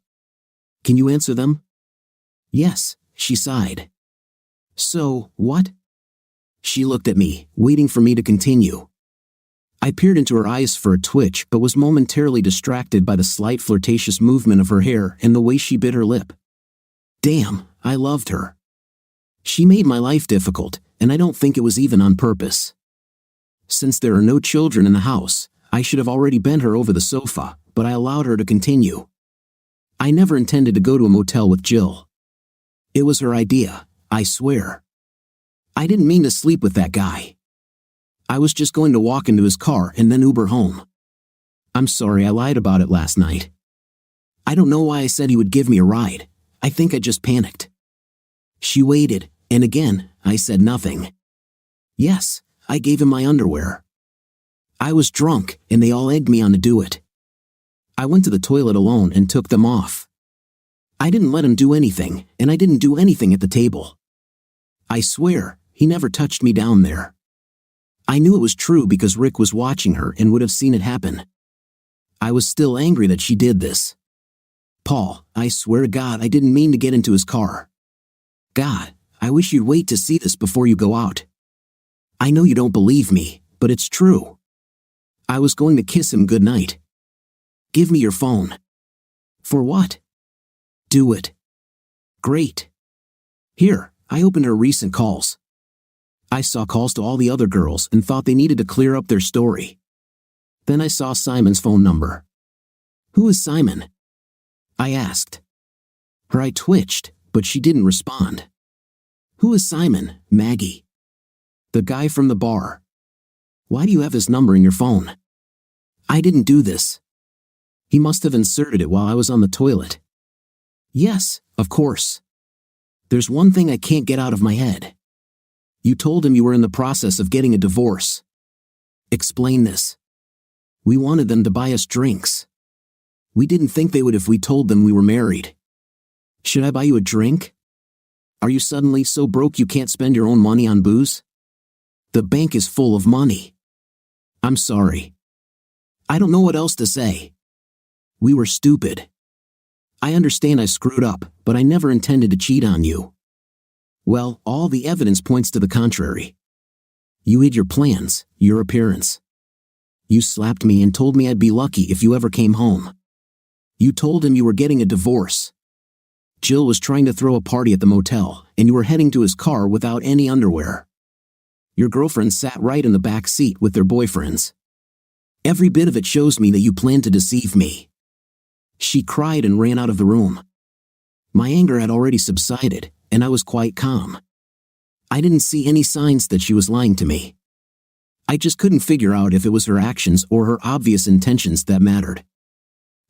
Can you answer them? Yes, she sighed. So, what? She looked at me, waiting for me to continue. I peered into her eyes for a twitch but was momentarily distracted by the slight flirtatious movement of her hair and the way she bit her lip. Damn, I loved her. She made my life difficult, and I don't think it was even on purpose. Since there are no children in the house, I should have already bent her over the sofa, but I allowed her to continue. I never intended to go to a motel with Jill. It was her idea, I swear. I didn't mean to sleep with that guy. I was just going to walk into his car and then Uber home. I'm sorry I lied about it last night. I don't know why I said he would give me a ride. I think I just panicked. She waited, and again, I said nothing. Yes, I gave him my underwear. I was drunk, and they all egged me on to do it. I went to the toilet alone and took them off. I didn't let him do anything, and I didn't do anything at the table. I swear, he never touched me down there. I knew it was true because Rick was watching her and would have seen it happen. I was still angry that she did this. Paul, I swear to God I didn't mean to get into his car. God, I wish you'd wait to see this before you go out. I know you don't believe me, but it's true. I was going to kiss him goodnight. Give me your phone. For what? Do it. Great. Here, I opened her recent calls. I saw calls to all the other girls and thought they needed to clear up their story. Then I saw Simon's phone number. Who is Simon? I asked. Her eye twitched, but she didn't respond. Who is Simon, Maggie? The guy from the bar. Why do you have his number in your phone? I didn't do this. He must have inserted it while I was on the toilet. Yes, of course. There's one thing I can't get out of my head. You told him you were in the process of getting a divorce. Explain this. We wanted them to buy us drinks. We didn't think they would if we told them we were married. Should I buy you a drink? Are you suddenly so broke you can't spend your own money on booze? The bank is full of money. I'm sorry. I don't know what else to say. We were stupid. I understand I screwed up, but I never intended to cheat on you. Well, all the evidence points to the contrary. You hid your plans, your appearance. You slapped me and told me I'd be lucky if you ever came home. You told him you were getting a divorce. Jill was trying to throw a party at the motel, and you were heading to his car without any underwear. Your girlfriend sat right in the back seat with their boyfriends. Every bit of it shows me that you planned to deceive me. She cried and ran out of the room. My anger had already subsided, and I was quite calm. I didn't see any signs that she was lying to me. I just couldn't figure out if it was her actions or her obvious intentions that mattered.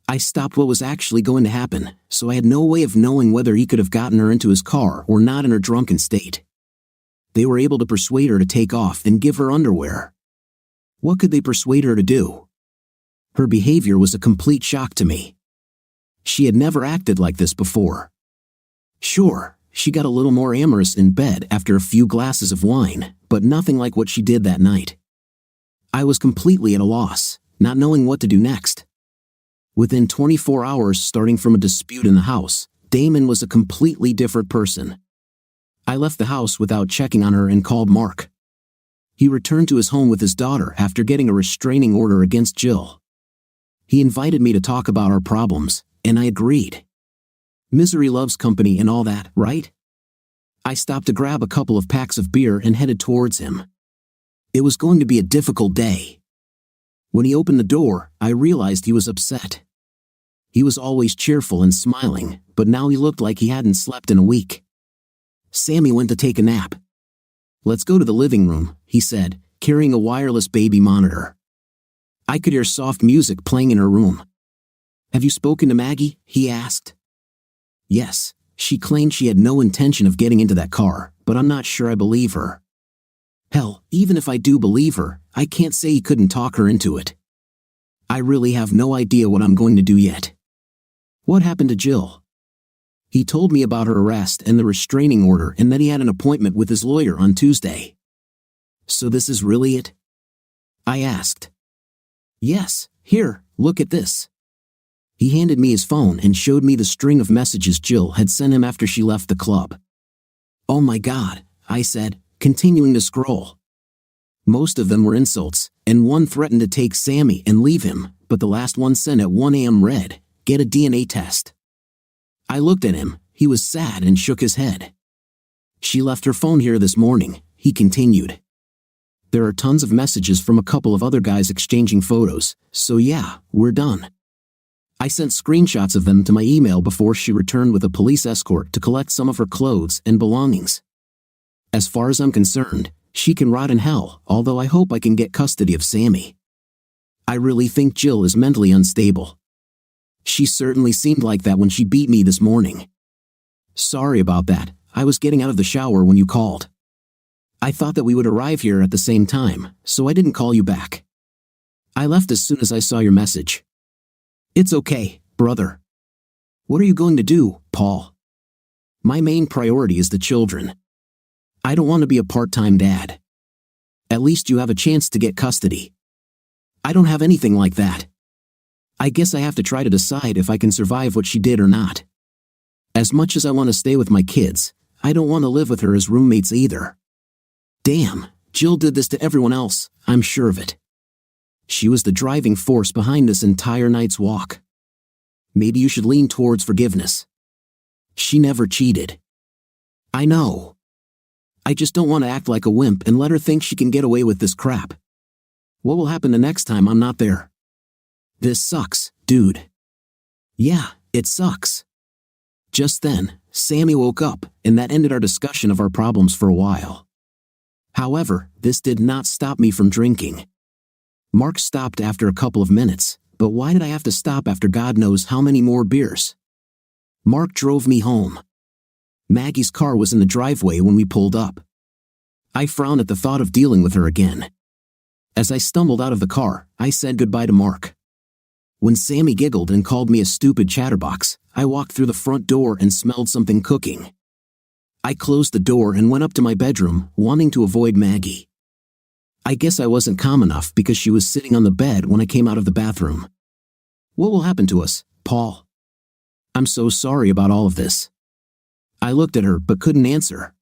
I stopped what was actually going to happen, so I had no way of knowing whether he could have gotten her into his car or not in her drunken state. They were able to persuade her to take off and give her underwear. What could they persuade her to do? Her behavior was a complete shock to me. She had never acted like this before. Sure, she got a little more amorous in bed after a few glasses of wine, but nothing like what she did that night. I was completely at a loss, not knowing what to do next. Within 24 hours starting from a dispute in the house, Damon was a completely different person. I left the house without checking on her and called Mark. He returned to his home with his daughter after getting a restraining order against Jill. He invited me to talk about our problems, and I agreed. Misery loves company and all that, right? I stopped to grab a couple of packs of beer and headed towards him. It was going to be a difficult day. When he opened the door, I realized he was upset. He was always cheerful and smiling, but now he looked like he hadn't slept in a week. Sammy went to take a nap. Let's go to the living room, he said, carrying a wireless baby monitor. I could hear soft music playing in her room. Have you spoken to Maggie? He asked. Yes, she claimed she had no intention of getting into that car, but I'm not sure I believe her. Hell, even if I do believe her, I can't say he couldn't talk her into it. I really have no idea what I'm going to do yet. What happened to Jill? He told me about her arrest and the restraining order and that he had an appointment with his lawyer on Tuesday. So this is really it? I asked. Yes, here, look at this. He handed me his phone and showed me the string of messages Jill had sent him after she left the club. Oh my God, I said, continuing to scroll. Most of them were insults, and one threatened to take Sammy and leave him, but the last one sent at 1 a.m. read, "Get a DNA test." I looked at him, he was sad and shook his head. She left her phone here this morning, he continued. There are tons of messages from a couple of other guys exchanging photos, so yeah, we're done. I sent screenshots of them to my email before she returned with a police escort to collect some of her clothes and belongings. As far as I'm concerned, she can rot in hell, although I hope I can get custody of Sammy. I really think Jill is mentally unstable. She certainly seemed like that when she beat me this morning. Sorry about that, I was getting out of the shower when you called. I thought that we would arrive here at the same time, so I didn't call you back. I left as soon as I saw your message. It's okay, brother. What are you going to do, Paul? My main priority is the children. I don't want to be a part-time dad. At least you have a chance to get custody. I don't have anything like that. I guess I have to try to decide if I can survive what she did or not. As much as I want to stay with my kids, I don't want to live with her as roommates either. Damn, Jill did this to everyone else, I'm sure of it. She was the driving force behind this entire night's walk. Maybe you should lean towards forgiveness. She never cheated. I know. I just don't want to act like a wimp and let her think she can get away with this crap. What will happen the next time I'm not there? This sucks, dude. Yeah, it sucks. Just then, Sammy woke up, and that ended our discussion of our problems for a while. However, this did not stop me from drinking. Mark stopped after a couple of minutes, but why did I have to stop after God knows how many more beers? Mark drove me home. Maggie's car was in the driveway when we pulled up. I frowned at the thought of dealing with her again. As I stumbled out of the car, I said goodbye to Mark. When Sammy giggled and called me a stupid chatterbox, I walked through the front door and smelled something cooking. I closed the door and went up to my bedroom, wanting to avoid Maggie. I guess I wasn't calm enough because she was sitting on the bed when I came out of the bathroom. What will happen to us, Paul? I'm so sorry about all of this. I looked at her but couldn't answer.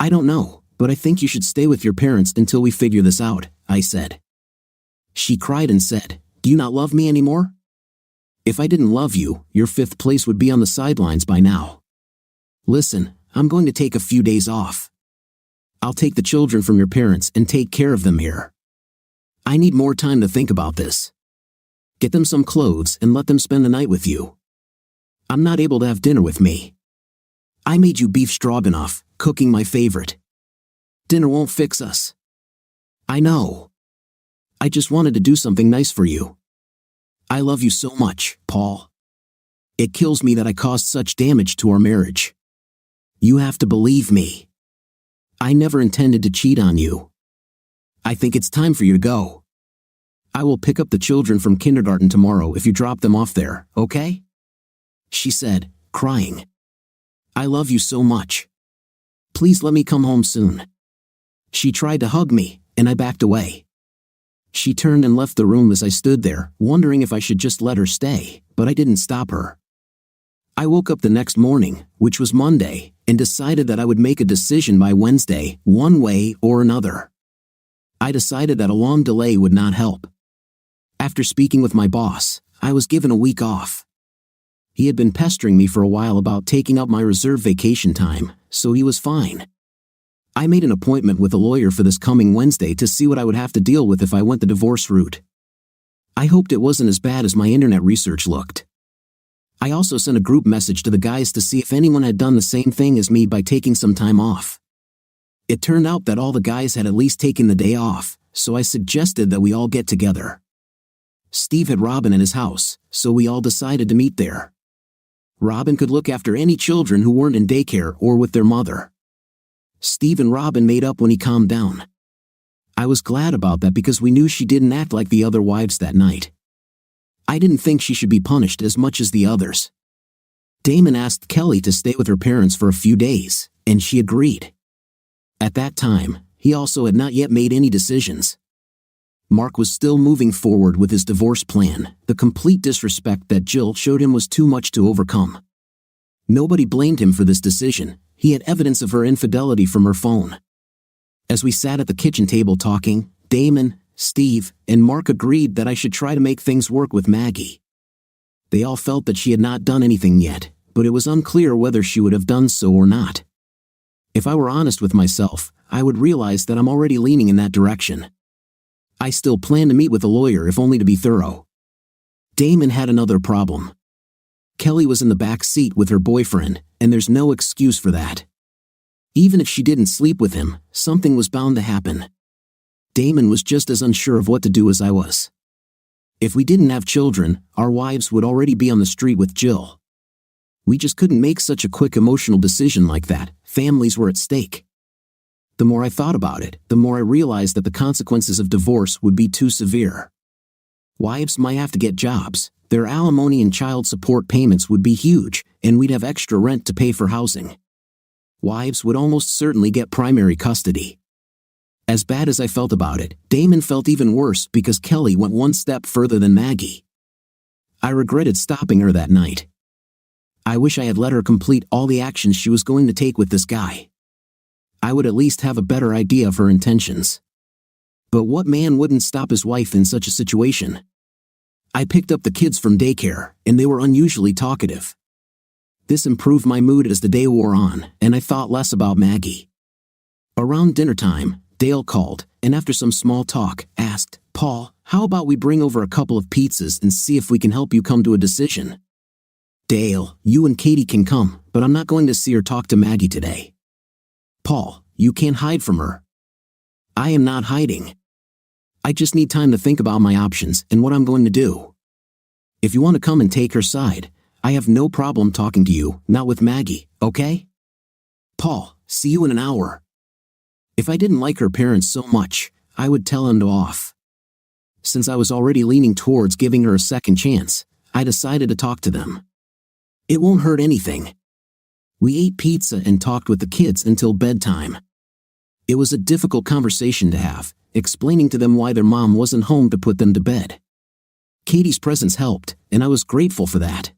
I don't know, but I think you should stay with your parents until we figure this out, I said. She cried and said, "Do you not love me anymore? If I didn't love you, your fifth place would be on the sidelines by now. Listen, I'm going to take a few days off. I'll take the children from your parents and take care of them here. I need more time to think about this. Get them some clothes and let them spend the night with you. I'm not able to have dinner with me. I made you beef stroganoff, cooking my favorite. Dinner won't fix us. I know. I just wanted to do something nice for you. I love you so much, Paul. It kills me that I caused such damage to our marriage. You have to believe me. I never intended to cheat on you. I think it's time for you to go. I will pick up the children from kindergarten tomorrow if you drop them off there, okay? She said, crying. I love you so much. Please let me come home soon. She tried to hug me, and I backed away. She turned and left the room as I stood there, wondering if I should just let her stay, but I didn't stop her. I woke up the next morning, which was Monday, and decided that I would make a decision by Wednesday, one way or another. I decided that a long delay would not help. After speaking with my boss, I was given a week off. He had been pestering me for a while about taking up my reserved vacation time, so he was fine. I made an appointment with a lawyer for this coming Wednesday to see what I would have to deal with if I went the divorce route. I hoped it wasn't as bad as my internet research looked. I also sent a group message to the guys to see if anyone had done the same thing as me by taking some time off. It turned out that all the guys had at least taken the day off, so I suggested that we all get together. Steve had Robin at his house, so we all decided to meet there. Robin could look after any children who weren't in daycare or with their mother. Steve and Robin made up when he calmed down. I was glad about that because we knew she didn't act like the other wives that night. I didn't think she should be punished as much as the others. Damon asked Kelly to stay with her parents for a few days, and she agreed. At that time, he also had not yet made any decisions. Mark was still moving forward with his divorce plan. The complete disrespect that Jill showed him was too much to overcome. Nobody blamed him for this decision. He had evidence of her infidelity from her phone. As we sat at the kitchen table talking, Damon, Steve, and Mark agreed that I should try to make things work with Maggie. They all felt that she had not done anything yet, but it was unclear whether she would have done so or not. If I were honest with myself, I would realize that I'm already leaning in that direction. I still plan to meet with a lawyer if only to be thorough. Damon had another problem. Kelly was in the back seat with her boyfriend, and there's no excuse for that. Even if she didn't sleep with him, something was bound to happen. Damon was just as unsure of what to do as I was. If we didn't have children, our wives would already be on the street with Jill. We just couldn't make such a quick emotional decision like that. Families were at stake. The more I thought about it, the more I realized that the consequences of divorce would be too severe. Wives might have to get jobs, their alimony and child support payments would be huge, and we'd have extra rent to pay for housing. Wives would almost certainly get primary custody. As bad as I felt about it, Damon felt even worse because Kelly went one step further than Maggie. I regretted stopping her that night. I wish I had let her complete all the actions she was going to take with this guy. I would at least have a better idea of her intentions. But what man wouldn't stop his wife in such a situation? I picked up the kids from daycare, and they were unusually talkative. This improved my mood as the day wore on, and I thought less about Maggie. Around dinner time, Dale called, and after some small talk, asked, "Paul, how about we bring over a couple of pizzas and see if we can help you come to a decision?" "Dale, you and Katie can come, but I'm not going to see or talk to Maggie today." "Paul, you can't hide from her." "I am not hiding. I just need time to think about my options and what I'm going to do. If you want to come and take her side, I have no problem talking to you, not with Maggie, okay?" "Paul, see you in an hour." If I didn't like her parents so much, I would tell them to off. Since I was already leaning towards giving her a second chance, I decided to talk to them. It won't hurt anything. We ate pizza and talked with the kids until bedtime. It was a difficult conversation to have, explaining to them why their mom wasn't home to put them to bed. Katie's presence helped, and I was grateful for that.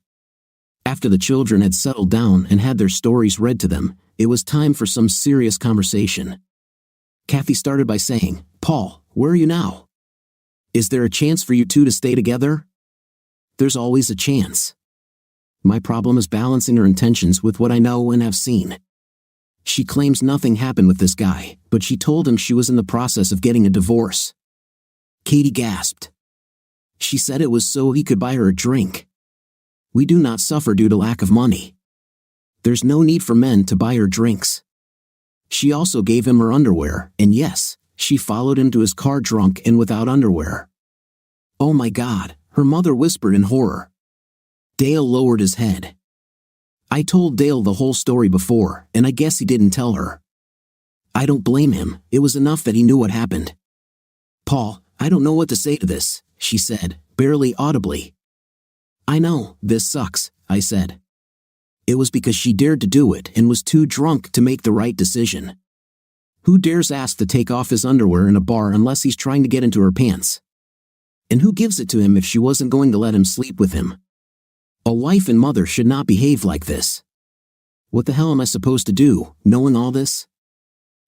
After the children had settled down and had their stories read to them, it was time for some serious conversation. Kathy started by saying, "Paul, where are you now? Is there a chance for you two to stay together?" "There's always a chance. My problem is balancing her intentions with what I know and have seen. She claims nothing happened with this guy, but she told him she was in the process of getting a divorce." Katie gasped. "She said it was so he could buy her a drink. We do not suffer due to lack of money. There's no need for men to buy her drinks." She also gave him her underwear, and yes, she followed him to his car drunk and without underwear. "Oh my God," her mother whispered in horror. Dale lowered his head. I told Dale the whole story before, and I guess he didn't tell her. I don't blame him, it was enough that he knew what happened. "Paul, I don't know what to say to this," she said, barely audibly. "I know, this sucks," I said. "It was because she dared to do it and was too drunk to make the right decision. Who dares ask to take off his underwear in a bar unless he's trying to get into her pants? And who gives it to him if she wasn't going to let him sleep with him? A wife and mother should not behave like this. What the hell am I supposed to do, knowing all this?"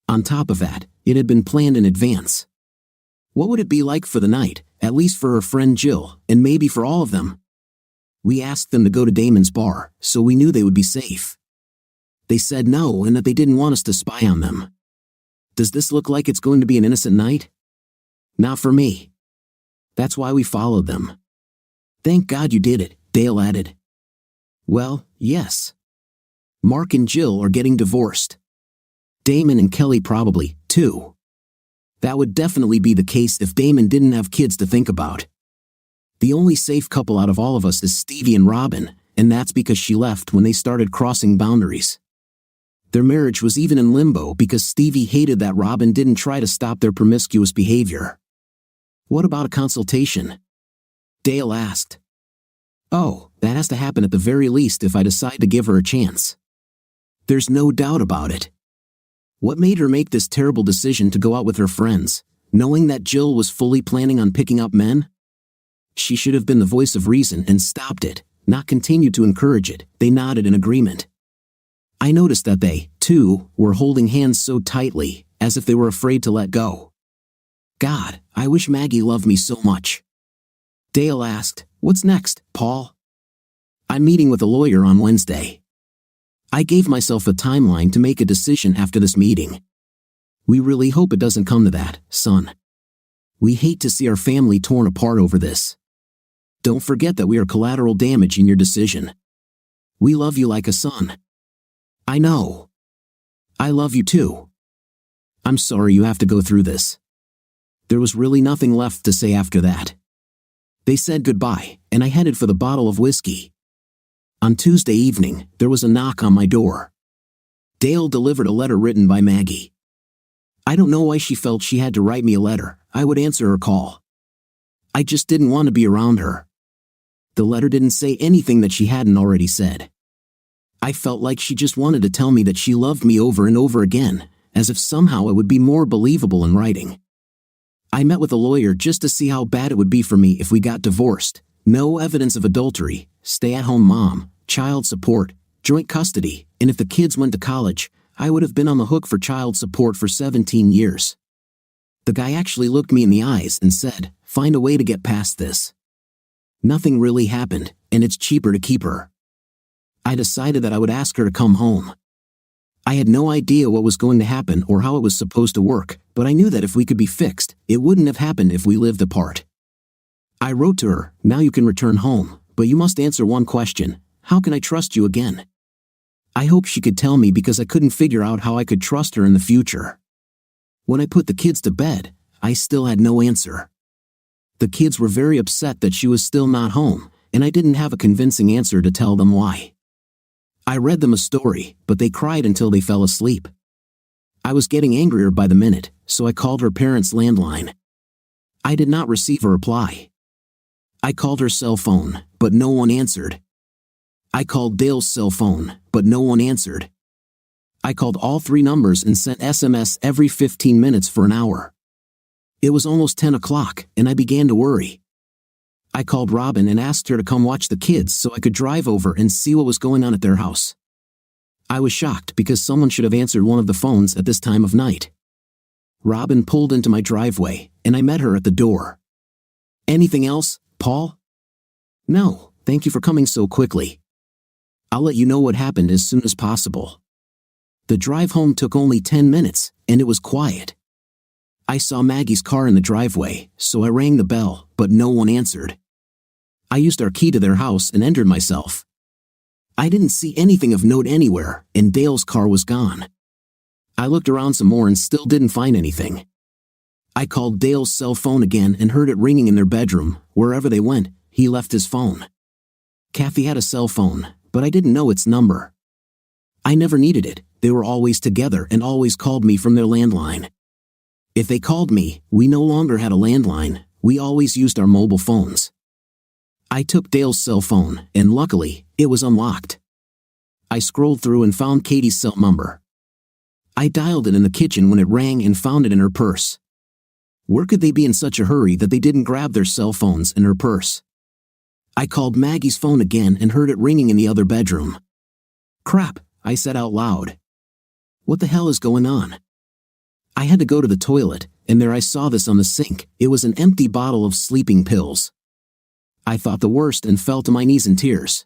On top of that, it had been planned in advance. What would it be like for the night, at least for her friend Jill, and maybe for all of them? We asked them to go to Damon's bar, so we knew they would be safe. They said no and that they didn't want us to spy on them. Does this look like it's going to be an innocent night? Not for me. That's why we followed them. "Thank God you did it," Dale added. Well, yes. Mark and Jill are getting divorced. Damon and Kelly probably, too. That would definitely be the case if Damon didn't have kids to think about. The only safe couple out of all of us is Stevie and Robin, and that's because she left when they started crossing boundaries. Their marriage was even in limbo because Stevie hated that Robin didn't try to stop their promiscuous behavior. "What about a consultation?" Dale asked. "Oh, that has to happen at the very least if I decide to give her a chance. There's no doubt about it. What made her make this terrible decision to go out with her friends, knowing that Jill was fully planning on picking up men? She should have been the voice of reason and stopped it, not continued to encourage it." They nodded in agreement. I noticed that they, too, were holding hands so tightly, as if they were afraid to let go. God, I wish Maggie loved me so much. Dale asked, "What's next, Paul?" "I'm meeting with a lawyer on Wednesday. I gave myself a timeline to make a decision after this meeting. We really hope it doesn't come to that, son. We hate to see our family torn apart over this. Don't forget that we are collateral damage in your decision. We love you like a son." "I know. I love you too. I'm sorry you have to go through this." There was really nothing left to say after that. They said goodbye, and I headed for the bottle of whiskey. On Tuesday evening, there was a knock on my door. Dale delivered a letter written by Maggie. I don't know why she felt she had to write me a letter. I would answer her call. I just didn't want to be around her. The letter didn't say anything that she hadn't already said. I felt like she just wanted to tell me that she loved me over and over again, as if somehow it would be more believable in writing. I met with a lawyer just to see how bad it would be for me if we got divorced. No evidence of adultery, stay-at-home mom, child support, joint custody, and if the kids went to college, I would have been on the hook for child support for 17 years. The guy actually looked me in the eyes and said, "Find a way to get past this. Nothing really happened, and it's cheaper to keep her." I decided that I would ask her to come home. I had no idea what was going to happen or how it was supposed to work, but I knew that if we could be fixed, it wouldn't have happened if we lived apart. I wrote to her, "Now you can return home, but you must answer one question. How can I trust you again?" I hoped she could tell me because I couldn't figure out how I could trust her in the future. When I put the kids to bed, I still had no answer. The kids were very upset that she was still not home, and I didn't have a convincing answer to tell them why. I read them a story, but they cried until they fell asleep. I was getting angrier by the minute, so I called her parents' landline. I did not receive a reply. I called her cell phone, but no one answered. I called Dale's cell phone, but no one answered. I called all 3 numbers and sent SMS every 15 minutes for an hour. It was almost 10 o'clock, and I began to worry. I called Robin and asked her to come watch the kids so I could drive over and see what was going on at their house. I was shocked because someone should have answered one of the phones at this time of night. Robin pulled into my driveway, and I met her at the door. "Anything else, Paul?" "No, thank you for coming so quickly. I'll let you know what happened as soon as possible." The drive home took only 10 minutes, and it was quiet. I saw Maggie's car in the driveway, so I rang the bell, but no one answered. I used our key to their house and entered myself. I didn't see anything of note anywhere, and Dale's car was gone. I looked around some more and still didn't find anything. I called Dale's cell phone again and heard it ringing in their bedroom. Wherever they went, he left his phone. Kathy had a cell phone, but I didn't know its number. I never needed it. They were always together and always called me from their landline. If they called me, we no longer had a landline, we always used our mobile phones. I took Dale's cell phone, and luckily, it was unlocked. I scrolled through and found Katie's cell number. I dialed it in the kitchen when it rang and found it in her purse. Where could they be in such a hurry that they didn't grab their cell phones in her purse? I called Maggie's phone again and heard it ringing in the other bedroom. "Crap," I said out loud. "What the hell is going on?" I had to go to the toilet, and there I saw this on the sink. It was an empty bottle of sleeping pills. I thought the worst and fell to my knees in tears.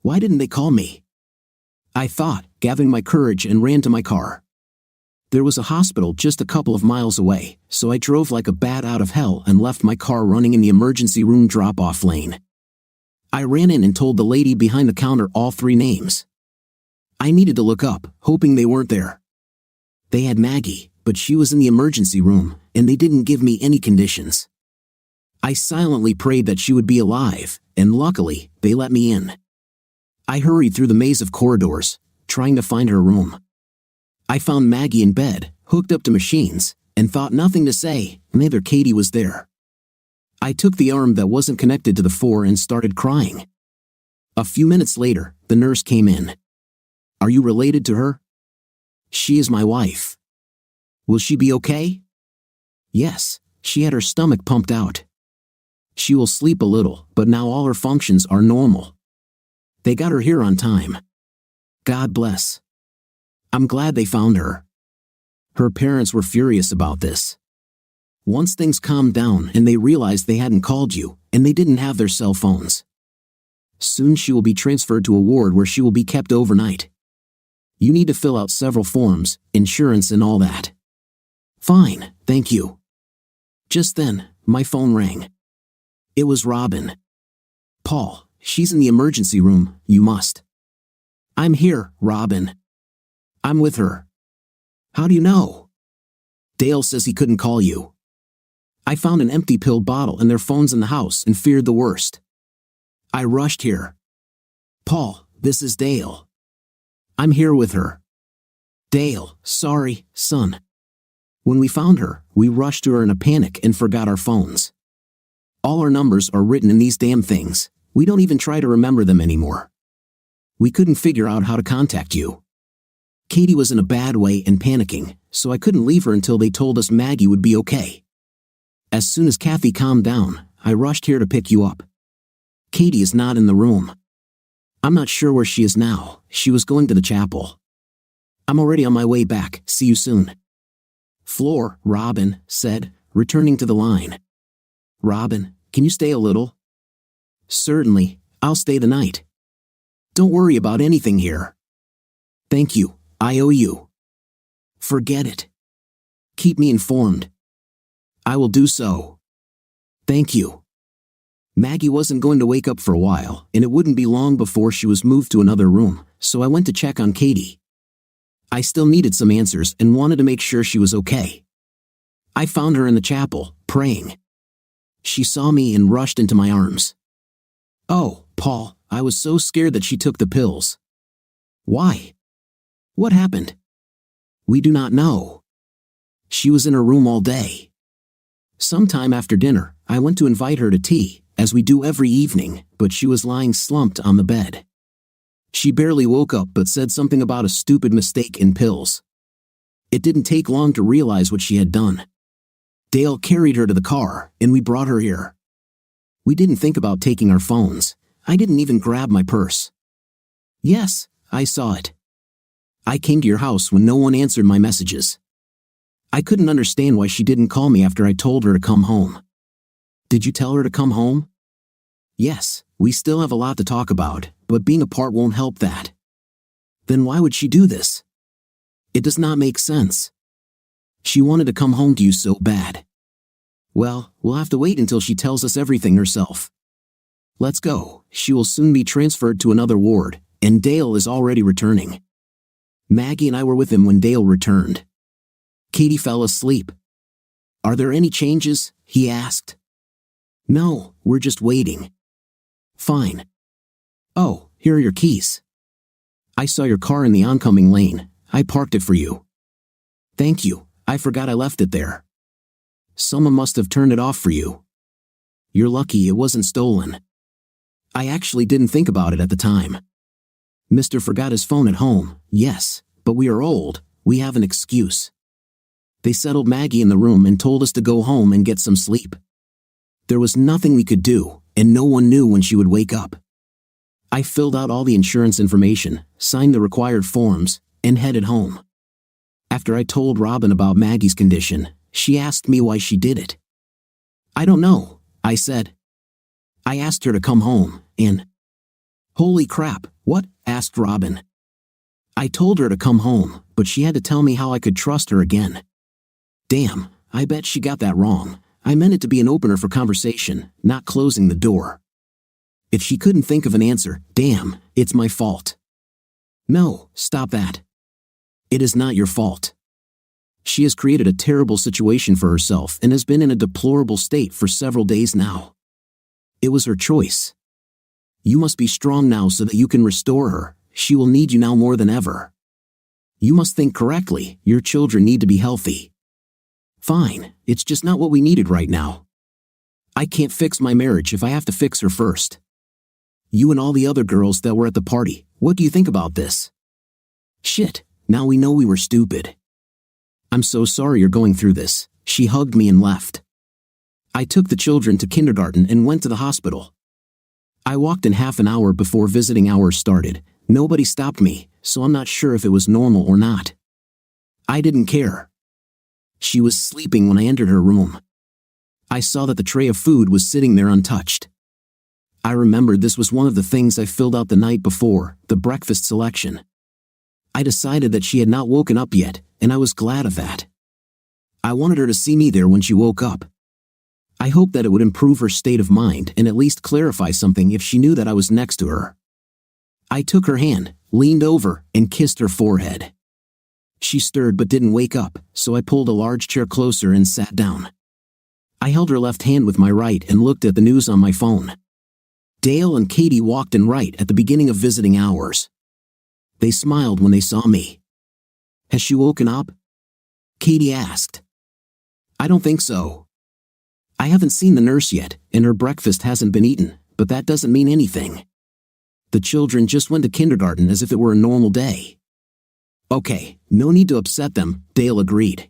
Why didn't they call me? I thought, gathering my courage, and ran to my car. There was a hospital just a couple of miles away, so I drove like a bat out of hell and left my car running in the emergency room drop-off lane. I ran in and told the lady behind the counter all 3 names. I needed to look up, hoping they weren't there. They had Maggie, but she was in the emergency room, and they didn't give me any conditions. I silently prayed that she would be alive, and luckily, they let me in. I hurried through the maze of corridors, trying to find her room. I found Maggie in bed, hooked up to machines, and thought nothing to say. Neither Katie was there. I took the arm that wasn't connected to the 4 and started crying. A few minutes later, the nurse came in. "Are you related to her?" "She is my wife." "Will she be okay?" "Yes, she had her stomach pumped out. She will sleep a little, but now all her functions are normal. They got her here on time. God bless. I'm glad they found her." Her parents were furious about this. Once things calmed down and they realized they hadn't called you, and they didn't have their cell phones. Soon she will be transferred to a ward where she will be kept overnight. You need to fill out several forms, insurance and all that. "Fine, thank you." Just then, my phone rang. It was Robin. "Paul, she's in the emergency room, you must." "I'm here, Robin. I'm with her." "How do you know?" "Dale says he couldn't call you." I found an empty pill bottle and their phones in the house and feared the worst. I rushed here. Paul, this is Dale. I'm here with her. Dale, sorry, son. When we found her, we rushed to her in a panic and forgot our phones. All our numbers are written in these damn things. We don't even try to remember them anymore. We couldn't figure out how to contact you. Katie was in a bad way and panicking, so I couldn't leave her until they told us Maggie would be okay. As soon as Kathy calmed down, I rushed here to pick you up. Katie is not in the room. I'm not sure where she is now. She was going to the chapel. I'm already on my way back. See you soon. Floor, Robin said, returning to the line. Robin, can you stay a little? Certainly, I'll stay the night. Don't worry about anything here. Thank you, I owe you. Forget it. Keep me informed. I will do so. Thank you. Maggie wasn't going to wake up for a while, and it wouldn't be long before she was moved to another room, so I went to check on Katie. I still needed some answers and wanted to make sure she was okay. I found her in the chapel, praying. She saw me and rushed into my arms. Oh, Paul, I was so scared that she took the pills. Why? What happened? We do not know. She was in her room all day. Sometime after dinner, I went to invite her to tea, as we do every evening, but she was lying slumped on the bed. She barely woke up but said something about a stupid mistake in pills. It didn't take long to realize what she had done. Dale carried her to the car, and we brought her here. We didn't think about taking our phones. I didn't even grab my purse. Yes, I saw it. I came to your house when no one answered my messages. I couldn't understand why she didn't call me after I told her to come home. Did you tell her to come home? Yes, we still have a lot to talk about, but being apart won't help that. Then why would she do this? It does not make sense. She wanted to come home to you so bad. Well, we'll have to wait until she tells us everything herself. Let's go. She will soon be transferred to another ward, and Dale is already returning. Maggie and I were with him when Dale returned. Katie fell asleep. Are there any changes? He asked. No, we're just waiting. Fine. Oh, here are your keys. I saw your car in the oncoming lane. I parked it for you. Thank you. I forgot I left it there. Someone must have turned it off for you. You're lucky it wasn't stolen. I actually didn't think about it at the time. Mr. forgot his phone at home, yes, but we are old, we have an excuse. They settled Maggie in the room and told us to go home and get some sleep. There was nothing we could do, and no one knew when she would wake up. I filled out all the insurance information, signed the required forms, and headed home. After I told Robin about Maggie's condition, she asked me why she did it. I don't know, I said. I asked her to come home, and... Holy crap, what? Asked Robin. I told her to come home, but she had to tell me how I could trust her again. Damn, I bet she got that wrong. I meant it to be an opener for conversation, not closing the door. If she couldn't think of an answer, damn, it's my fault. No, stop that. It is not your fault. She has created a terrible situation for herself and has been in a deplorable state for several days now. It was her choice. You must be strong now so that you can restore her. She will need you now more than ever. You must think correctly. Your children need to be healthy. Fine, it's just not what we needed right now. I can't fix my marriage if I have to fix her first. You and all the other girls that were at the party, what do you think about this? Shit, now we know we were stupid. I'm so sorry you're going through this. She hugged me and left. I took the children to kindergarten and went to the hospital. I walked in half an hour before visiting hours started. Nobody stopped me, so I'm not sure if it was normal or not. I didn't care. She was sleeping when I entered her room. I saw that the tray of food was sitting there untouched. I remembered this was one of the things I filled out the night before, the breakfast selection. I decided that she had not woken up yet, and I was glad of that. I wanted her to see me there when she woke up. I hoped that it would improve her state of mind and at least clarify something if she knew that I was next to her. I took her hand, leaned over, and kissed her forehead. She stirred but didn't wake up, so I pulled a large chair closer and sat down. I held her left hand with my right and looked at the news on my phone. Dale and Katie walked in right at the beginning of visiting hours. They smiled when they saw me. "Has she woken up?" Katie asked. "I don't think so. I haven't seen the nurse yet, and her breakfast hasn't been eaten, but that doesn't mean anything. The children just went to kindergarten as if it were a normal day." "Okay, no need to upset them," Dale agreed.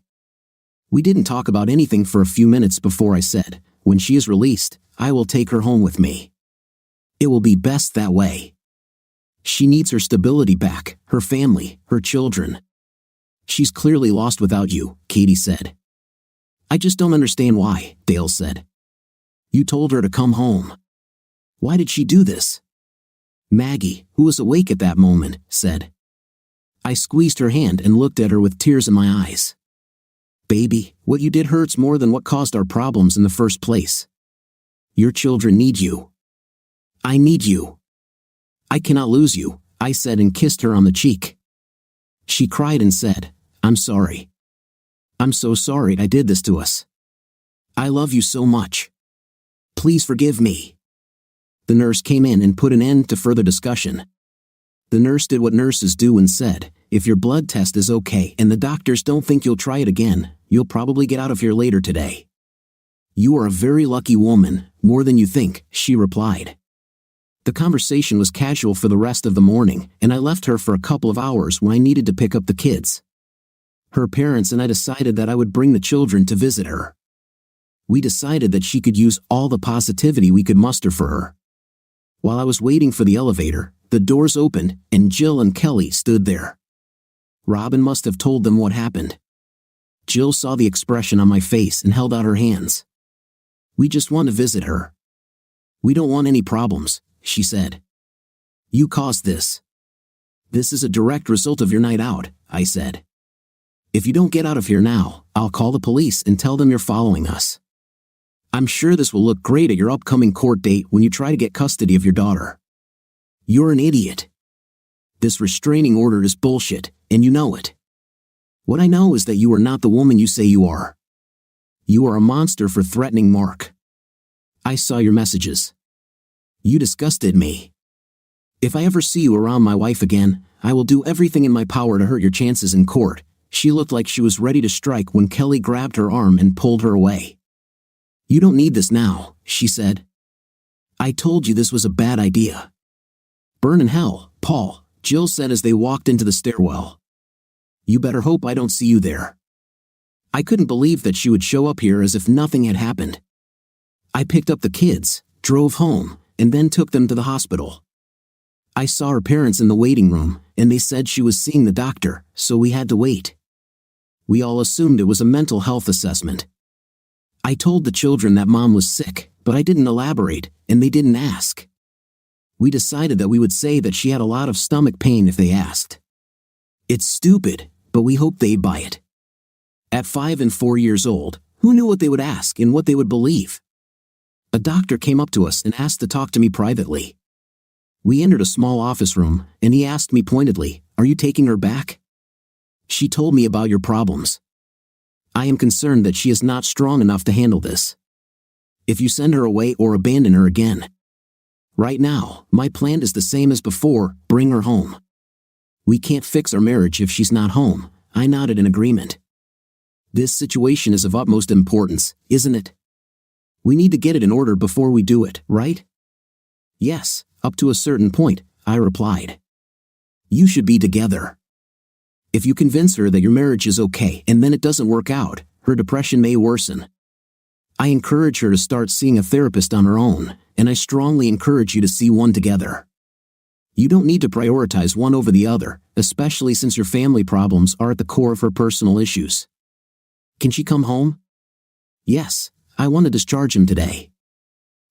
We didn't talk about anything for a few minutes before I said, "When she is released, I will take her home with me. It will be best that way. She needs her stability back, her family, her children." "She's clearly lost without you," Katie said. "I just don't understand why," Dale said. "You told her to come home. Why did she do this?" Maggie, who was awake at that moment, said. I squeezed her hand and looked at her with tears in my eyes. "Baby, what you did hurts more than what caused our problems in the first place. Your children need you. I need you. I cannot lose you," I said and kissed her on the cheek. She cried and said, "I'm sorry. I'm so sorry I did this to us. I love you so much. Please forgive me." The nurse came in and put an end to further discussion. The nurse did what nurses do and said, "If your blood test is okay and the doctors don't think you'll try it again, you'll probably get out of here later today." "You are a very lucky woman, more than you think," she replied. The conversation was casual for the rest of the morning, and I left her for a couple of hours when I needed to pick up the kids. Her parents and I decided that I would bring the children to visit her. We decided that she could use all the positivity we could muster for her. While I was waiting for the elevator, the doors opened, and Jill and Kelly stood there. Robin must have told them what happened. Jill saw the expression on my face and held out her hands. "We just want to visit her. We don't want any problems," she said. "You caused this. This is a direct result of your night out," I said. "If you don't get out of here now, I'll call the police and tell them you're following us. I'm sure this will look great at your upcoming court date when you try to get custody of your daughter. You're an idiot. This restraining order is bullshit, and you know it. What I know is that you are not the woman you say you are. You are a monster for threatening Mark. I saw your messages. You disgusted me. If I ever see you around my wife again, I will do everything in my power to hurt your chances in court." She looked like she was ready to strike when Kelly grabbed her arm and pulled her away. "You don't need this now," she said. "I told you this was a bad idea." "Burn in hell, Paul," Jill said as they walked into the stairwell. "You better hope I don't see you there." I couldn't believe that she would show up here as if nothing had happened. I picked up the kids, drove home, and then took them to the hospital. I saw her parents in the waiting room, and they said she was seeing the doctor, so we had to wait. We all assumed it was a mental health assessment. I told the children that Mom was sick, but I didn't elaborate, and they didn't ask. We decided that we would say that she had a lot of stomach pain if they asked. It's stupid, but we hoped they'd buy it. At 5 and 4 years old, who knew what they would ask and what they would believe? A doctor came up to us and asked to talk to me privately. We entered a small office room, and he asked me pointedly, "Are you taking her back? She told me about your problems. I am concerned that she is not strong enough to handle this. If you send her away or abandon her again. Right now, my plan is the same as before, bring her home. We can't fix our marriage if she's not home." I nodded in agreement. "This situation is of utmost importance, isn't it? We need to get it in order before we do it, right?" "Yes, up to a certain point," I replied. "You should be together. If you convince her that your marriage is okay and then it doesn't work out, her depression may worsen. I encourage her to start seeing a therapist on her own, and I strongly encourage you to see one together. You don't need to prioritize one over the other, especially since your family problems are at the core of her personal issues. Can she come home?" "Yes, I want to discharge him today.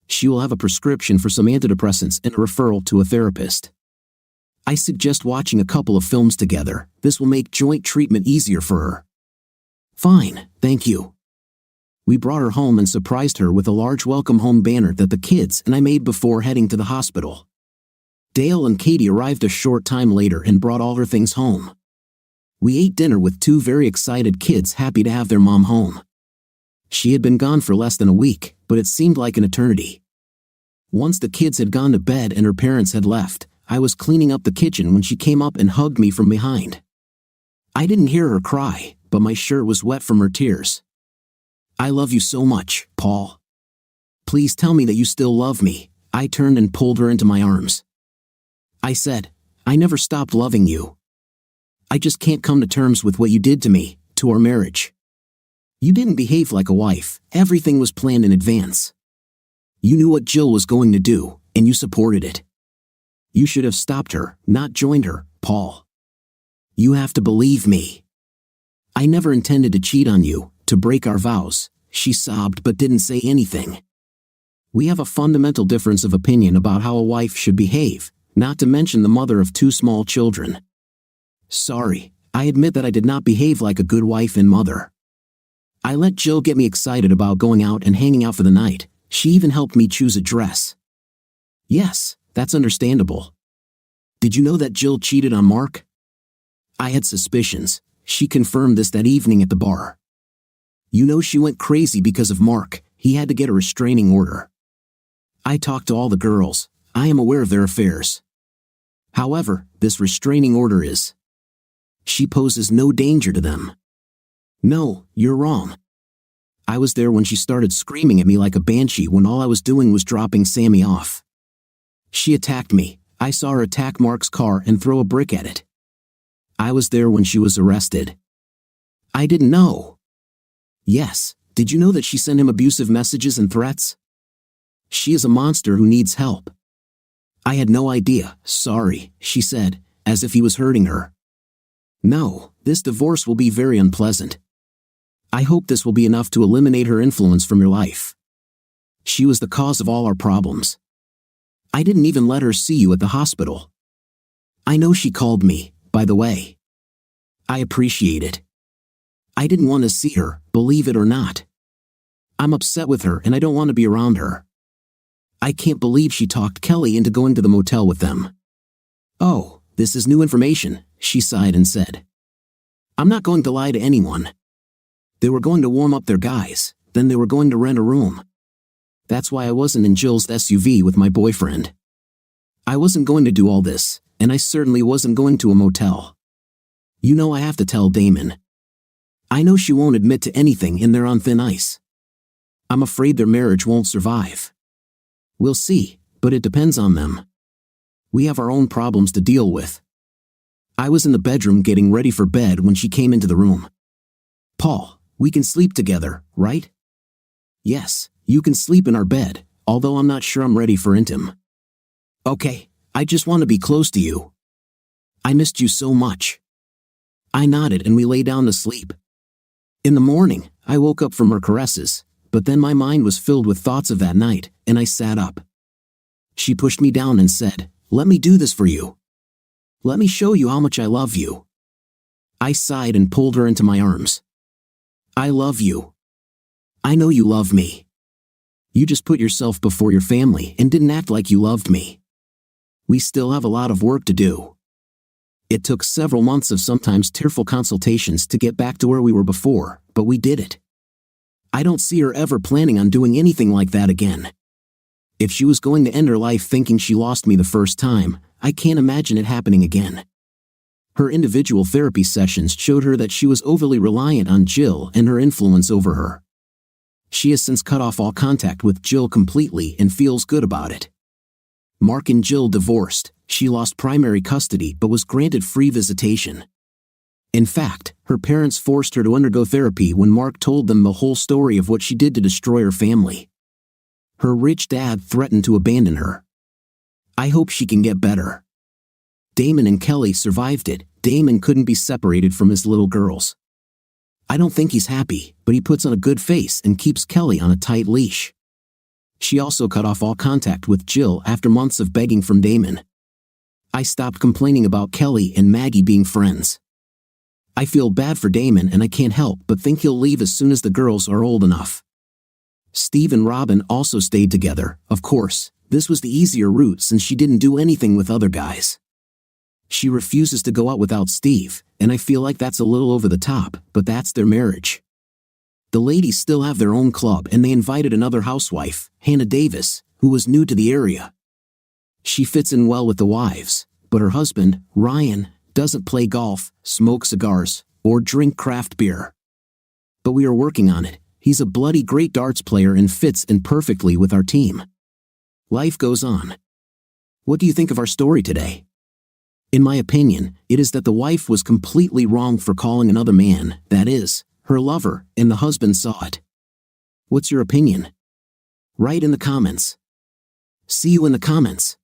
She will have a prescription for some antidepressants and a referral to a therapist. I suggest watching a couple of films together. This will make joint treatment easier for her." "Fine, thank you." We brought her home and surprised her with a large welcome home banner that the kids and I made before heading to the hospital. Dale and Katie arrived a short time later and brought all her things home. We ate dinner with two very excited kids happy to have their mom home. She had been gone for less than a week, but it seemed like an eternity. Once the kids had gone to bed and her parents had left, I was cleaning up the kitchen when she came up and hugged me from behind. I didn't hear her cry, but my shirt was wet from her tears. "I love you so much, Paul. Please tell me that you still love me." I turned and pulled her into my arms. I said, "I never stopped loving you. I just can't come to terms with what you did to me, to our marriage. You didn't behave like a wife. Everything was planned in advance. You knew what Jill was going to do, and you supported it. You should have stopped her, not joined her, Paul. You have to believe me. I never intended to cheat on you, to break our vows." She sobbed but didn't say anything. We have a fundamental difference of opinion about how a wife should behave, not to mention the mother of 2 small children. "Sorry, I admit that I did not behave like a good wife and mother. I let Jill get me excited about going out and hanging out for the night. She even helped me choose a dress." "Yes, that's understandable. Did you know that Jill cheated on Mark?" "I had suspicions. She confirmed this that evening at the bar. You know she went crazy because of Mark. He had to get a restraining order. I talked to all the girls. I am aware of their affairs. However, this restraining order is. She poses no danger to them." "No, you're wrong. I was there when she started screaming at me like a banshee when all I was doing was dropping Sammy off. She attacked me. I saw her attack Mark's car and throw a brick at it. I was there when she was arrested." "I didn't know." "Yes, did you know that she sent him abusive messages and threats? She is a monster who needs help." "I had no idea. Sorry," she said, as if he was hurting her. "No, this divorce will be very unpleasant. I hope this will be enough to eliminate her influence from your life. She was the cause of all our problems. I didn't even let her see you at the hospital. I know she called me, by the way. I appreciate it. I didn't want to see her, believe it or not. I'm upset with her and I don't want to be around her. I can't believe she talked Kelly into going to the motel with them." "Oh, this is new information," she sighed and said. "I'm not going to lie to anyone. They were going to warm up their guys, then they were going to rent a room. That's why I wasn't in Jill's SUV with my boyfriend. I wasn't going to do all this, and I certainly wasn't going to a motel. You know I have to tell Damon. I know she won't admit to anything and they're on thin ice. I'm afraid their marriage won't survive. We'll see, but it depends on them. We have our own problems to deal with." I was in the bedroom getting ready for bed when she came into the room. "Paul, we can sleep together, right?" "Yes, you can sleep in our bed, although I'm not sure I'm ready for intim." "Okay, I just want to be close to you. I missed you so much." I nodded and we lay down to sleep. In the morning, I woke up from her caresses, but then my mind was filled with thoughts of that night, and I sat up. She pushed me down and said, "Let me do this for you. Let me show you how much I love you." I sighed and pulled her into my arms. "I love you. I know you love me. You just put yourself before your family and didn't act like you loved me. We still have a lot of work to do." It took several months of sometimes tearful consultations to get back to where we were before, but we did it. I don't see her ever planning on doing anything like that again. If she was going to end her life thinking she lost me the first time, I can't imagine it happening again. Her individual therapy sessions showed her that she was overly reliant on Jill and her influence over her. She has since cut off all contact with Jill completely and feels good about it. Mark and Jill divorced. She lost primary custody but was granted free visitation. In fact, her parents forced her to undergo therapy when Mark told them the whole story of what she did to destroy her family. Her rich dad threatened to abandon her. I hope she can get better. Damon and Kelly survived it. Damon couldn't be separated from his little girls. I don't think he's happy, but he puts on a good face and keeps Kelly on a tight leash. She also cut off all contact with Jill after months of begging from Damon. I stopped complaining about Kelly and Maggie being friends. I feel bad for Damon and I can't help but think he'll leave as soon as the girls are old enough. Steve and Robin also stayed together, of course. This was the easier route since she didn't do anything with other guys. She refuses to go out without Steve, and I feel like that's a little over the top, but that's their marriage. The ladies still have their own club and they invited another housewife, Hannah Davis, who was new to the area. She fits in well with the wives, but her husband, Ryan, doesn't play golf, smoke cigars, or drink craft beer. But we are working on it. He's a bloody great darts player and fits in perfectly with our team. Life goes on. What do you think of our story today? In my opinion, it is that the wife was completely wrong for calling another man, that is, her lover, and the husband saw it. What's your opinion? Write in the comments. See you in the comments.